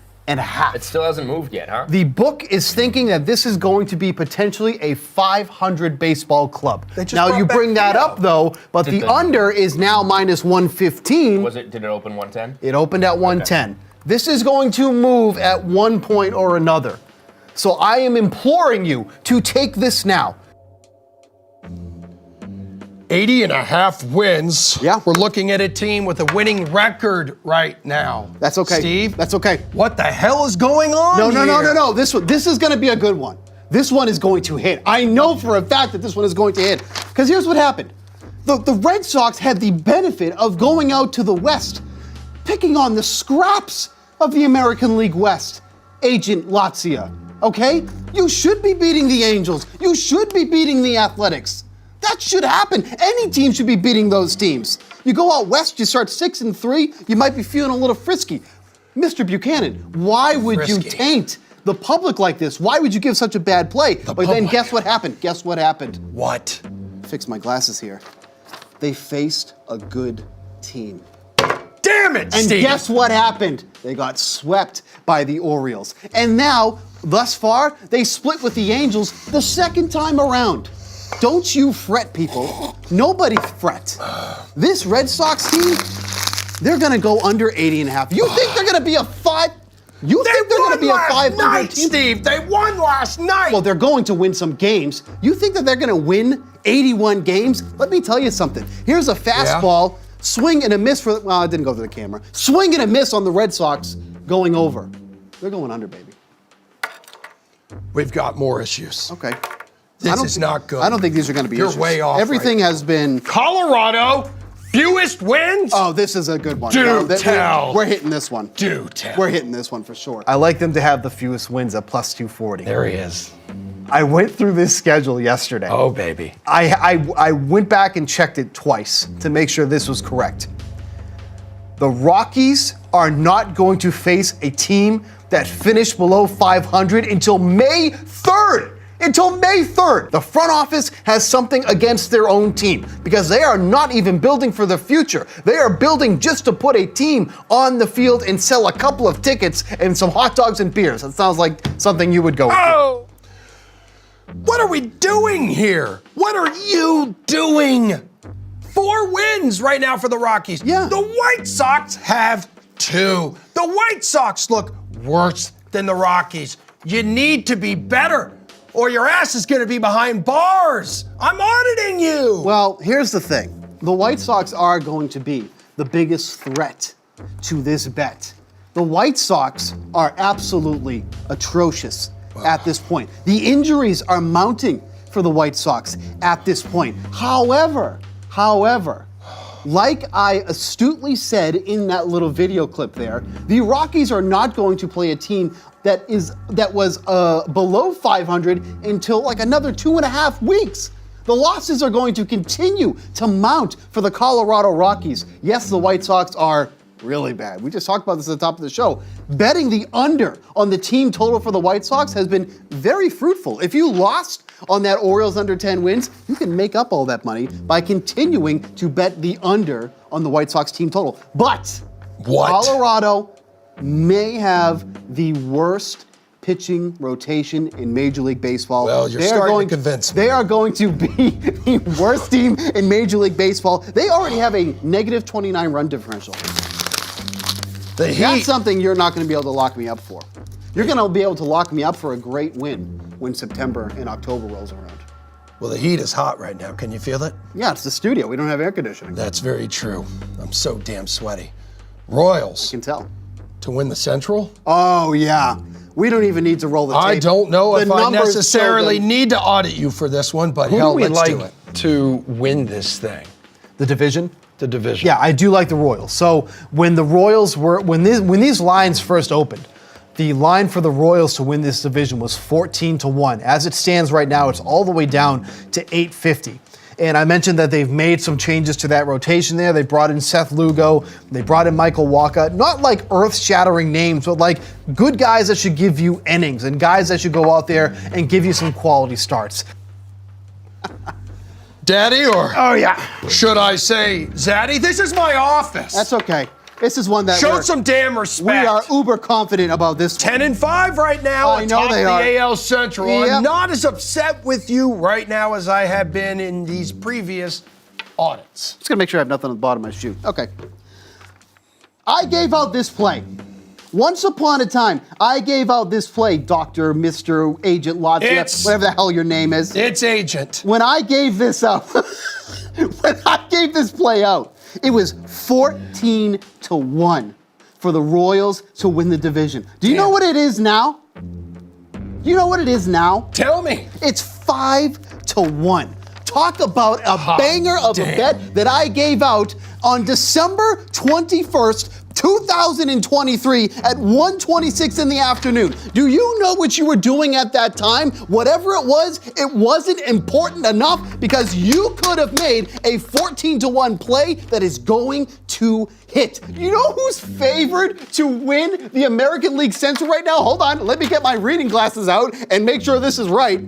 It still hasn't moved yet, huh?
The book is thinking that this is going to be potentially a 500 baseball club.
just
Now
brought
you
back
bring that
Theo.
up though, but the under is now minus 115.
Did it open 110?
It opened at 110. This is going to move at one point or another. So I am imploring you to take this now.
80.5 wins.
Yeah.
We're looking at a team with a winning record right now.
That's okay.
Steve?
That's okay.
What the hell is going on
No. This is going to be a good one. This one is going to hit. I know for a fact that this one is going to hit. Because here's what happened. The Red Sox had the benefit of going out to the West, picking on the scraps of the American League West. Agent Lazia, okay? You should be beating the Angels. You should be beating the Athletics. That should happen. Any team should be beating those teams. You go out west, you start 6-3, you might be feeling a little frisky. Mr. Buchanan, why would you
Frisky.
taint the public like this? Why would you give such a bad play? But then
public.
guess what happened? Guess what happened?
What?
Fix my glasses here. They faced a good team.
Damn it,
And
Steve.
guess what happened? They got swept by the Orioles. And now, thus far, they split with the Angels the second time around. Don't you fret, people. Nobody fret. This Red Sox team, they're going to go under 80.5. You think they're going to be a 5? You think they're going to be a 500
night,
team?
Steve. They won last night.
Well, they're going to win some games. You think that they're going to win 81 games? Let me tell you something. Here's a fastball, swing and a miss for, well, it didn't go to the camera. Swing and a miss on the Red Sox going over. They're going under, baby.
We've got more issues.
Okay.
This is not good.
I don't think these are going to be
You're
issues.
way off
Everything
right
has been.
Colorado, fewest wins?
Oh, this is a good one.
Do
No,
tell.
We're hitting this one.
Do tell.
We're hitting this one for sure.
I like them to have the fewest wins at plus 240.
There he is.
I went through this schedule yesterday.
Oh, baby.
I went back and checked it twice to make sure this was correct. The Rockies are not going to face a team that finished below 500 until May 3rd. Until May 3rd. The front office has something against their own team because they are not even building for the future. They are building just to put a team on the field and sell a couple of tickets and some hot dogs and beers. That sounds like something you would go with.
Oh! What are we doing here? What are you doing? 4 wins right now for the Rockies.
Yeah.
The White Sox have 2. The White Sox look worse than the Rockies. You need to be better, or your ass is going to be behind bars. I'm auditing you.
Well, here's the thing. The White Sox are going to be the biggest threat to this bet. The White Sox are absolutely atrocious at this point. The injuries are mounting for the White Sox at this point. However, like I astutely said in that little video clip there, the Rockies are not going to play a team that was below 500 until like another 2.5 weeks. The losses are going to continue to mount for the Colorado Rockies. Yes, the White Sox are really bad. We just talked about this at the top of the show. Betting the under on the team total for the White Sox has been very fruitful. If you lost on that Orioles under 10 wins, you can make up all that money by continuing to bet the under on the White Sox team total. But
What?
Colorado may have the worst pitching rotation in Major League Baseball.
Well, you're starting to convince me.
They are going to be the worst team in Major League Baseball. They already have a negative 29 run differential.
The
That's
Heat.
something you're not going to be able to lock me up for. You're going to be able to lock me up for a great win when September and October rolls around.
Well, the heat is hot right now. Can you feel it?
Yeah, it's the studio. We don't have air conditioning.
That's very true. I'm so damn sweaty. Royals
You can tell.
to win the Central?
Oh, yeah. We don't even need to roll the tape.
I don't know
The
if I
numbers
necessarily
show them.
need to audit you for this one, but
Who
hell,
do we
let's do
like
it.
to win this thing?
The division?
The division.
Yeah, I do like the Royals. So when the Royals were when these lines first opened, the line for the Royals to win this division was 14-1. As it stands right now, it's all the way down to 850. And I mentioned that they've made some changes to that rotation there. They brought in Seth Lugo. They brought in Michael Wacha. Not like earth-shattering names, but like good guys that should give you innings and guys that should go out there and give you some quality starts.
Daddy, or
Oh, yeah.
should I say Zaddy? This is my office.
That's okay. This is one that
Show
we're-
some damn respect.
we are uber confident about this one.
10-5 right now
I know
atop
they
the
are.
AL Central.
Yep.
I'm not as upset with you right now as I have been in these previous audits.
Just gonna make sure I have nothing on the bottom of my shoe. Okay. I gave out this play. Once upon a time, I gave out this play, Dr. Mr. Agent Latvia,
It's-
whatever the hell your name is.
It's Agent.
When I gave this out, when I gave this play out, it was 14-1 for the Royals to win the division. Do you know what it is now? Do you know what it is now?
Tell me.
It's 5-1. Talk about a banger of
damn.
a bet that I gave out on December 21st, 2023 at 1:26 in the afternoon. Do you know what you were doing at that time? Whatever it wasn't important enough because you could have made a 14-1 play that is going to hit. You know who's favored to win the American League Central right now? Hold on, let me get my reading glasses out and make sure this is right.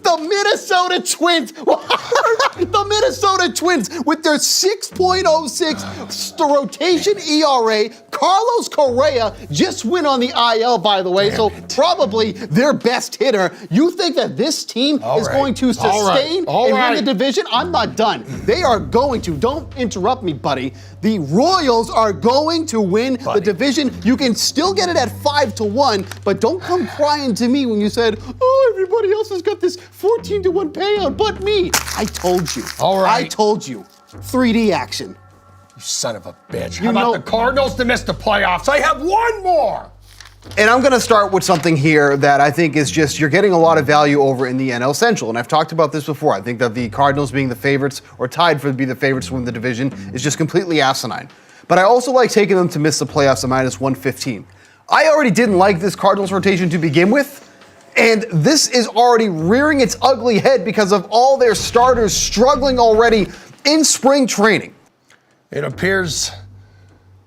The Minnesota Twins. The Minnesota Twins with their 6.06 rotation ERA. Carlos Correa just went on the IL, by the way, so probably their best hitter. You think that this team is
right.
going to
All right.
sustain
All
and
right.
win the division? I'm not done. They are going to. Don't interrupt me, buddy. The Royals are going to win the division. You can still get it at 5-1, but don't come crying to me when you said, oh, everybody else has got this 14-1 payout, but me. I told you.
All right.
I told you. 3D action.
You son of a bitch.
You
How about
know-
the Cardinals to miss the playoffs? I have one more.
And I'm going to start with something here that I think is just, you're getting a lot of value over in the NL Central. And I've talked about this before. I think that the Cardinals being the favorites or tied for to be the favorites to win the division is just completely asinine. But I also like taking them to miss the playoffs at -115. I already didn't like this Cardinals rotation to begin with. And this is already rearing its ugly head because of all their starters struggling already in spring training.
It appears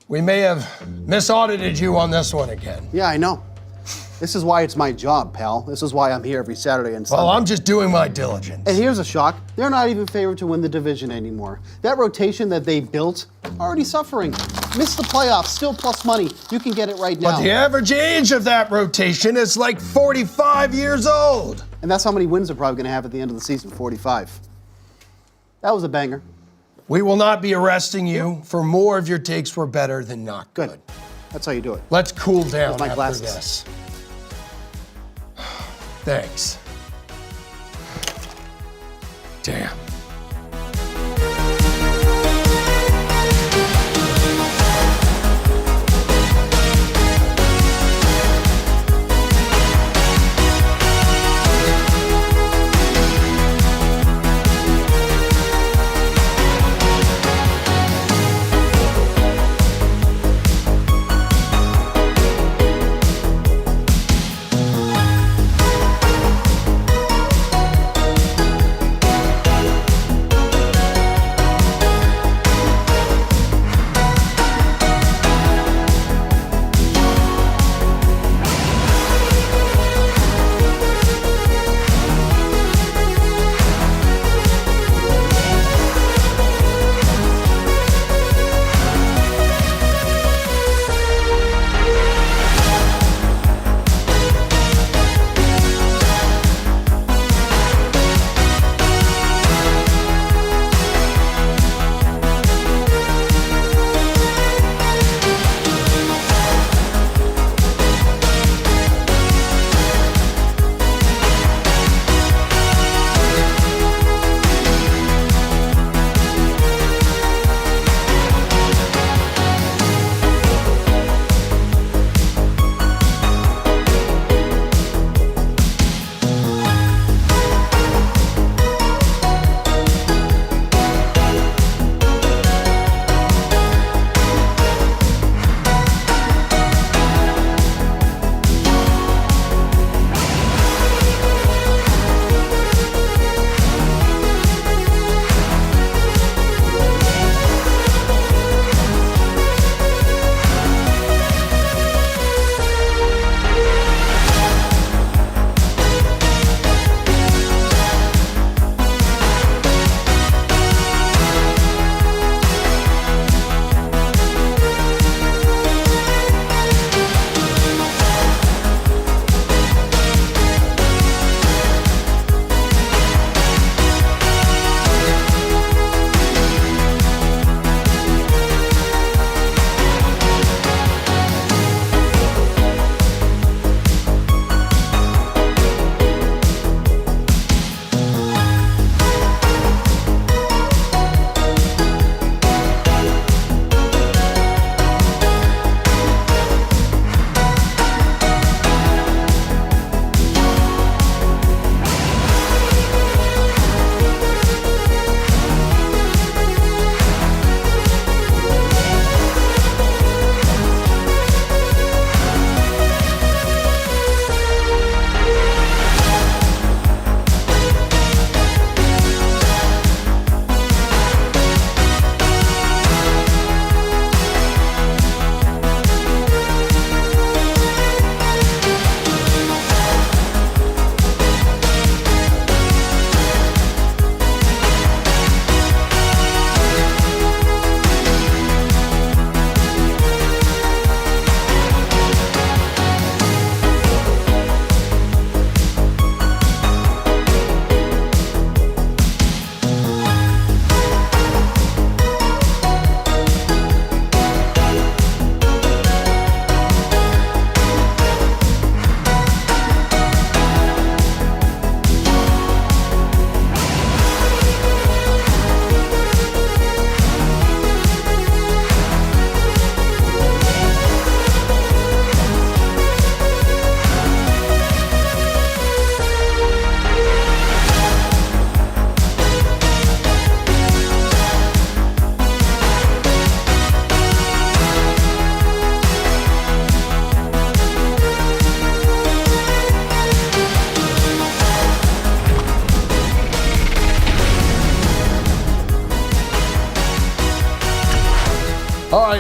We may have misaudited you on this one again.
Yeah, I know. This is why it's my job, pal. This is why I'm here every Saturday and Sunday.
Well, I'm just doing my diligence.
And here's a shock. They're not even favored to win the division anymore. That rotation that they built, already suffering. Missed the playoffs, still plus money. You can get it right now.
But the average age of that rotation is like 45 years old.
And that's how many wins they're probably going to have at the end of the season, 45. That was a banger.
We will not be arresting you for more of your takes were better than not good.
Good. That's how you do it.
Let's cool down
With my
after
glasses.
this. Thanks. Damn.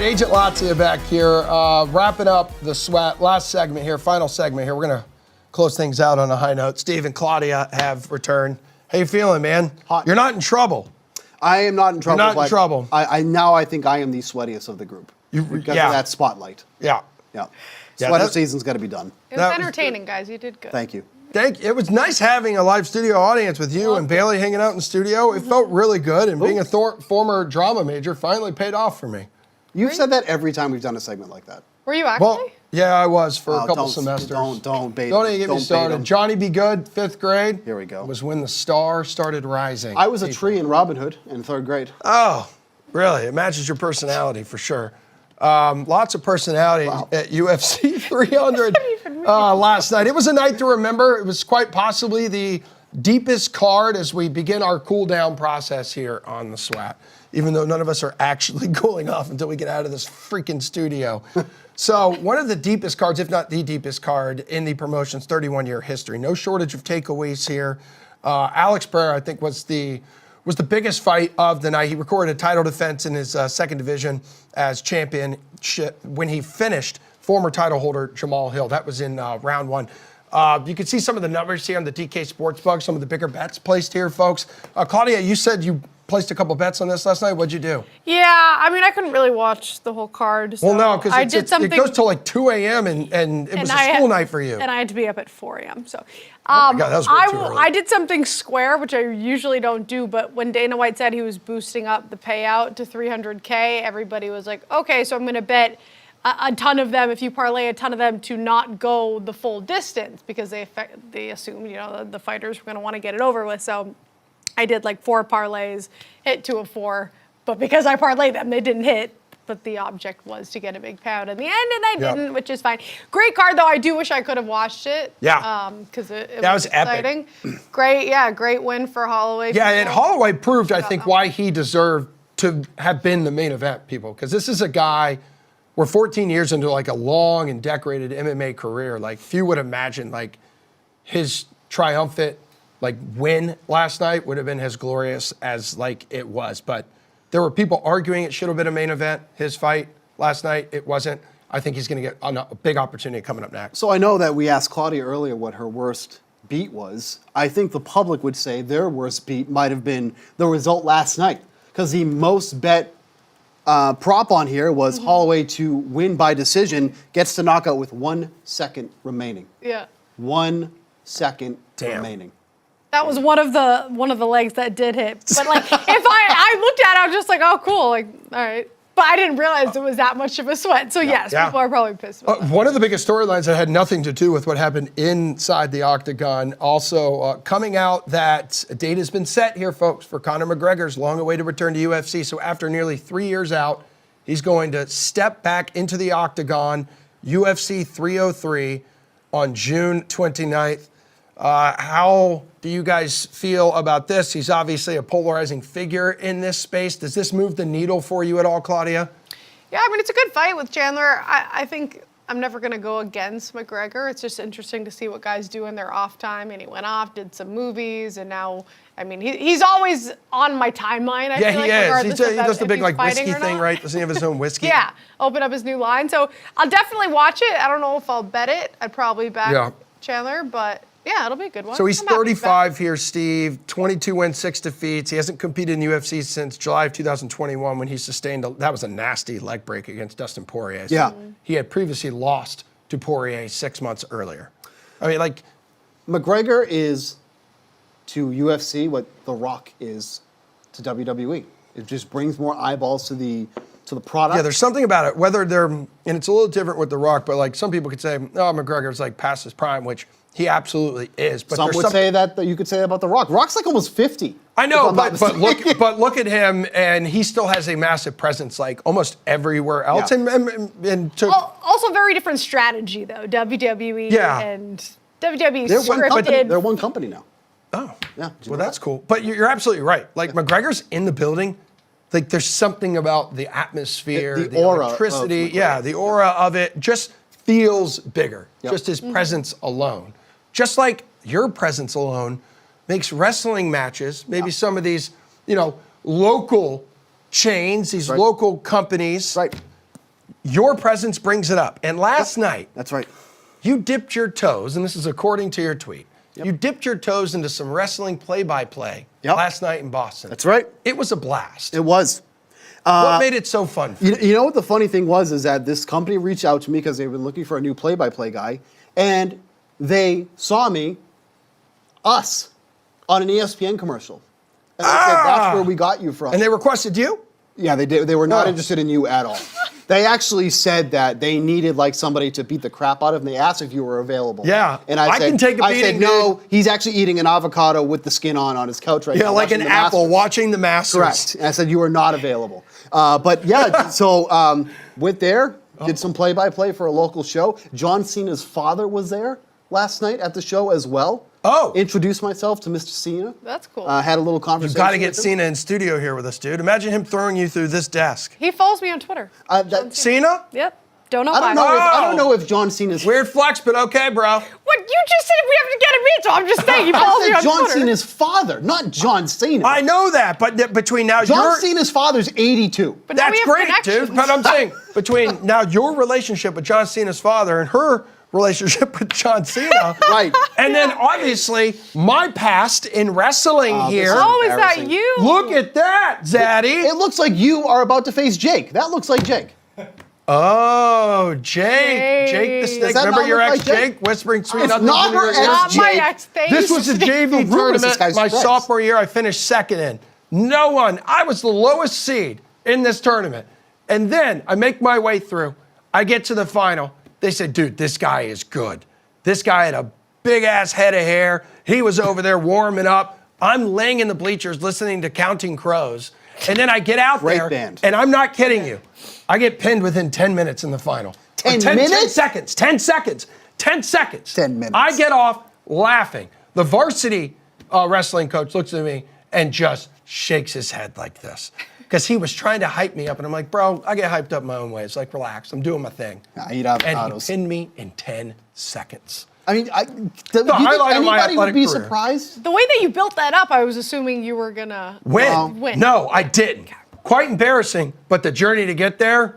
Agent Latzia back here, wrapping up the sweat. Last segment here, final segment here. We're going to close things out on a high note. Steve and Claudia have returned. How you feeling, man?
Hot.
You're not in trouble.
I am not in trouble.
You're not in
but
trouble.
I think I am the sweatiest of the group because
yeah.
of that spotlight.
Yeah.
Yeah.
Yeah,
Sweater
that-
season's got to be done.
It was entertaining, guys. You did good.
Thank you.
It was nice having a live studio audience with you and Bailey hanging out in the studio. It felt really good, and being a former drama major finally paid off for me.
You've said that every time we've done a segment like that.
Were you actually?
Well, yeah, I was for a couple
don't-
semesters.
don't bait
Don't
him.
even get
Don't
me
bait
started.
him.
Johnny Be Good, 5th grade.
Here we go.
Was when the star started rising.
I was a tree in Robin Hood in 3rd grade.
Oh, really? It matches your personality for sure. Lots of personality at UFC 300 last night. It was a night to remember. It was quite possibly the deepest card as we begin our cool down process here on the SWAT, even though none of us are actually cooling off until we get out of this freaking studio. So one of the deepest cards, if not the deepest card in the promotion's 31-year history. No shortage of takeaways here. Alex Pereira, I think, was the biggest fight of the night. He recorded a title defense in his second division as championship when he finished former title holder Jamal Hill. That was in round 1. You can see some of the numbers here on the DK Sportsbook, some of the bigger bets placed here, folks. Claudia, you said you placed a couple bets on this last night. What'd you do?
Yeah, I mean, I couldn't really watch the whole card. So
Well, no, because it goes till like 2 a.m. and it was a school night for you.
And I had to be up at 4 a.m. So,
my God, that was way too early.
I did something square, which I usually don't do. But when Dana White said he was boosting up the payout to 300K, everybody was like, okay, so I'm going to bet a ton of them, if you parlay a ton of them, to not go the full distance because they assumed, the fighters were going to want to get it over with. So I did like 4 parlays, hit 2 of 4, but because I parlayed them, they didn't hit. But the object was to get a big pound in the end, and I didn't, which is fine. Great card, though. I do wish I could have watched it.
Yeah.
Because it
was
exciting.
epic.
Great win for Holloway.
Yeah, and Holloway proved, I think, why he deserved to have been the main event, people. Because this is a guy, we're 14 years into like a long and decorated MMA career. Like, few would imagine, like, his triumphant, like, win last night would have been as glorious as, like, it was. But there were people arguing it should have been a main event, his fight last night. It wasn't. I think he's going to get a big opportunity coming up next.
So I know that we asked Claudia earlier what her worst beat was. I think the public would say their worst beat might have been the result last night, because the most bet prop on here was Holloway to win by decision, gets to knockout with 1 second remaining.
Yeah.
1 second remaining.
That was one of the legs that did hit. But like, if I looked at it, I was just like, oh, cool. Like, all right. But I didn't realize it was that much of a sweat. So yes, people are probably pissed about that.
One of the biggest storylines that had nothing to do with what happened inside the octagon, also coming out that a date has been set here, folks, for Conor McGregor's long-awaited return to UFC. So after nearly 3 years out, he's going to step back into the octagon, UFC 303, on June 29th. How do you guys feel about this? He's obviously a polarizing figure in this space. Does this move the needle for you at all, Claudia?
Yeah, I mean, it's a good fight with Chandler. I think I'm never going to go against McGregor. It's just interesting to see what guys do in their off time. And he went off, did some movies, and now, I mean, he's always on my timeline. I feel
He
like,
is.
regardless
He
of
does the
if
big
he's
like
fighting
whiskey
or
thing,
not.
right? Doesn't he have his own whiskey?
Yeah, open up his new line. So I'll definitely watch it. I don't know if I'll bet it. I'd probably back Chandler, but yeah, it'll be a good one.
So he's
I'm happy with that.
35 here, Steve. 22 wins, 6 defeats. He hasn't competed in UFC since July of 2021 when he sustained that was a nasty leg break against Dustin Poirier. So he had previously lost to Poirier 6 months earlier. I mean, like,
McGregor is to UFC what The Rock is to WWE. It just brings more eyeballs to the product.
yeah, there's something about it. Whether they're, and it's a little different with The Rock, but like some people could say, oh, McGregor's like past his prime, which he absolutely is. But
Some would say that you could say that about The Rock. Rock's like almost 50.
I know,
if I'm not mistaken.
but look at him, and he still has a massive presence, like almost everywhere else.
Yeah.
And to,
Also, very different strategy though. WWE and WWE
They're one company now.
oh,
Yeah.
well, that's cool. But you're absolutely right. Like McGregor's in the building. Like there's something about the atmosphere,
The aura of
electricity.
McGregor.
Yeah, the aura of it just feels bigger.
Yep.
Just his presence alone. Just like your presence alone makes wrestling matches, maybe some of these, local chains, these local companies, Your presence brings it up. And last night,
That's right.
you dipped your toes, and this is according to your tweet. You dipped your toes into some wrestling play-by-play last night in Boston.
That's right.
It was a blast.
It was.
What made it so fun?
You know what the funny thing was is that this company reached out to me because they were looking for a new play-by-play guy, and they saw us, on an ESPN commercial. And they said, that's where we got you from.
And they requested you?
Yeah, they did. They were not interested in you at all. They actually said that they needed like somebody to beat the crap out of him. They asked if you were available.
Yeah.
And
I
said,
can take a
I said,
beating,
no,
dude.
he's actually eating an avocado with the skin on his couch right now.
Yeah, like an
watching the
apple
Masters.
watching the Masters.
Correct. And I said, you are not available. But yeah, so went there, did some play-by-play for a local show. John Cena's father was there last night at the show as well.
Oh.
Introduced myself to Mr. Cena.
That's cool.
Had a little
You've
conversation.
got to get
with him.
Cena in studio here with us, dude. Imagine him throwing you through this desk.
He follows me on Twitter.
Cena?
Yep. Don't know
I
why.
don't know if John Cena's
Weird flex, but okay, bro.
What? You just said we have to get him in, so I'm just saying he
I
follows me
said
on
John
Twitter.
Cena's father, not John Cena.
I know that, but between now
John Cena's father's 82.
But now we
that's
have
great,
connections.
dude. But I'm saying between now your relationship with John Cena's father and her relationship with John Cena,
Right.
And then obviously my past in wrestling here.
Oh, is that
Embarrassing.
you?
Look at that, Zaddy.
It looks like you are about to face Jake. That looks like Jake.
Oh, Jake. Jake the Snake.
Does that
Remember
not
your
look
ex,
like Jake?
Jake? Whispering sweet
It's
nothings
not
into
her
your
ex,
ear?
Not my
Jake.
ex. Thank
This
you.
was a JV
Who ruins this
tournament
guy's
my
friends?
sophomore year. I finished second in. No one. I was the lowest seed in this tournament. And then I make my way through. I get to the final. They said, dude, this guy is good. This guy had a big-ass head of hair. He was over there warming up. I'm laying in the bleachers listening to Counting Crows. And then I get out
Great
there,
band.
and I'm not kidding you. I get pinned within 10 minutes in the final.
10
10
minutes?
seconds. 10 seconds. 10 seconds.
10 minutes.
I get off laughing. The varsity wrestling coach looks at me and just shakes his head like this. Because he was trying to hype me up. And I'm like, bro, I get hyped up my own ways. Like, relax. I'm doing my thing.
I eat
And
avocados.
he pinned me in 10 seconds.
I mean, do you think
highlight of my
anybody would
athletic
be
career.
surprised?
The way that you built that up, I was assuming you were gonna
Win. No, I didn't. Quite embarrassing. But the journey to get there,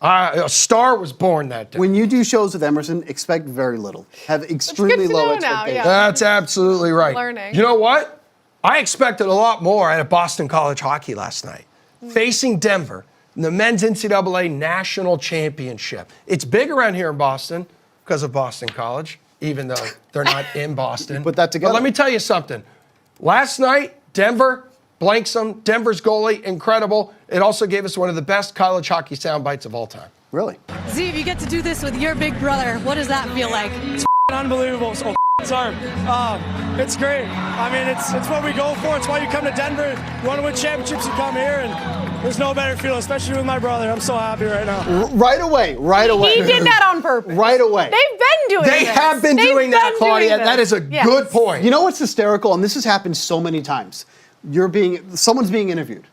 a star was born that day.
When you do shows with Emerson, expect very little. Have extremely
to
low
know now,
expectations.
yeah.
That's absolutely right.
Learning.
You know what? I expected a lot more out of Boston College hockey last night. Facing Denver in the men's NCAA National Championship. It's big around here in Boston because of Boston College, even though they're not in Boston.
Put that together.
But let me tell you something. Last night, Denver blanks them. Denver's goalie, incredible. It also gave us one of the best college hockey sound bites of all time.
Really?
Zeev, you get to do this with your big brother. What does that feel like?
Unbelievable. So sorry. It's great. I mean, it's what we go for. It's why you come to Denver. You want to win championships, you come here, and there's no better feeling, especially with my brother. I'm so happy right now.
Right away. Right away.
He did that on purpose.
Right away.
They've been doing
They
this.
have been
They've
doing that,
been
Claudia.
doing
That is
this.
a
Yes.
good point.
You know what's hysterical? And this has happened so many times. Someone's being interviewed.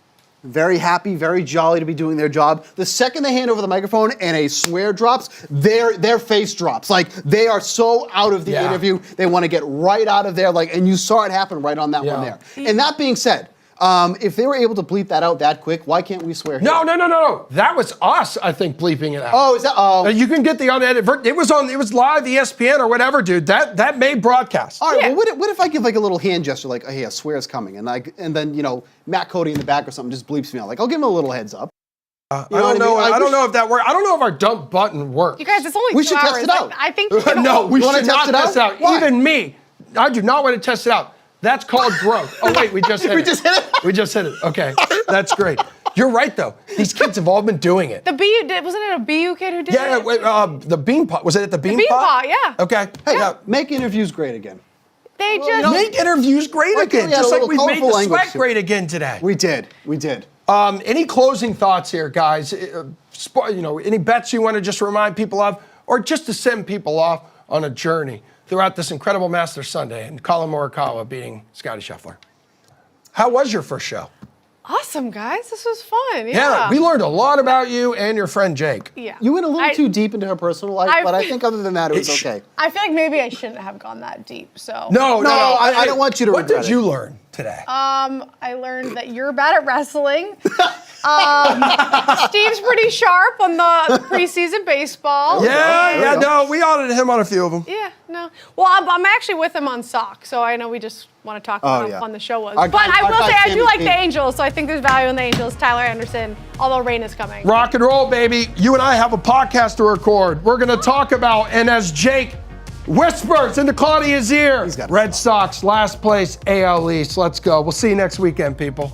Very happy, very jolly to be doing their job. The second they hand over the microphone and a swear drops, their face drops. Like they are so out of the
Yeah.
interview, they want to get right out of there. Like, and you saw it happen right on that one
Yeah.
there. And that being said, if they were able to bleep that out that quick, why can't we swear?
No. That was us, I think, bleeping it out.
Oh, is that? Oh.
You can get the unedited version. It was live, ESPN or whatever, dude. That made broadcast.
All right.
Yeah.
Well, what if I give like a little hand gesture, like, "Hey, a swear's coming," and then Matt Cody in the back or something just bleeps me out. Like, I'll give him a little heads up.
I don't know. I don't know if that works. I don't know if our dump button works.
You guys, it's only
We
2
should
hours.
test it out.
I think.
No, we
You wanna
should
test
not
it out?
test it out.
Why?
Even me, I do not want to test it out. That's called growth. Oh wait, we just hit
We
it.
just hit it?
We just hit it. Okay, that's great. You're right though. These kids have all been doing it.
The BU wasn't it a BU kid who did
Yeah,
it?
wait, the bean pot. Was it at the bean
bean
pot?
pot, yeah.
Okay.
Hey,
yeah.
make interviews great again.
They just
Make interviews great
Like,
again,
we had
just
a
like
little
we made
colorful
the
language
sweat
to it.
great again today.
We did.
Any closing thoughts here, guys? Any bets you want to just remind people of, or just to send people off on a journey throughout this incredible Masters Sunday and Colin Morikawa beating Scotty Scheffler? How was your first show?
Awesome, guys. This was fun.
Hannah, we learned a lot about you and your friend Jake.
Yeah.
You went a little too deep into her personal life, but I think other than that, it was okay.
I feel like maybe I shouldn't have gone that deep. So
No,
I don't want you to
What
regret
did
it.
you learn today?
I learned that you're bad at wrestling. Steve's pretty sharp on the preseason baseball.
No, we audited him on a few of them.
Yeah, no. Well, I'm actually with him on sock, so I know we just want to talk about how fun the show was.
Our
But
guy-
I will
our
say
guy
I do
Sammy
like
P.
the Angels, so I think there's value in the Angels. Tyler Anderson, although rain is coming.
Rock and roll, baby. You and I have a podcast to record. We're going to talk about, and as Jake whispers into Claudia's ear,
got a
Red Sox, last place, AL East. Let's go. We'll see you next weekend, people.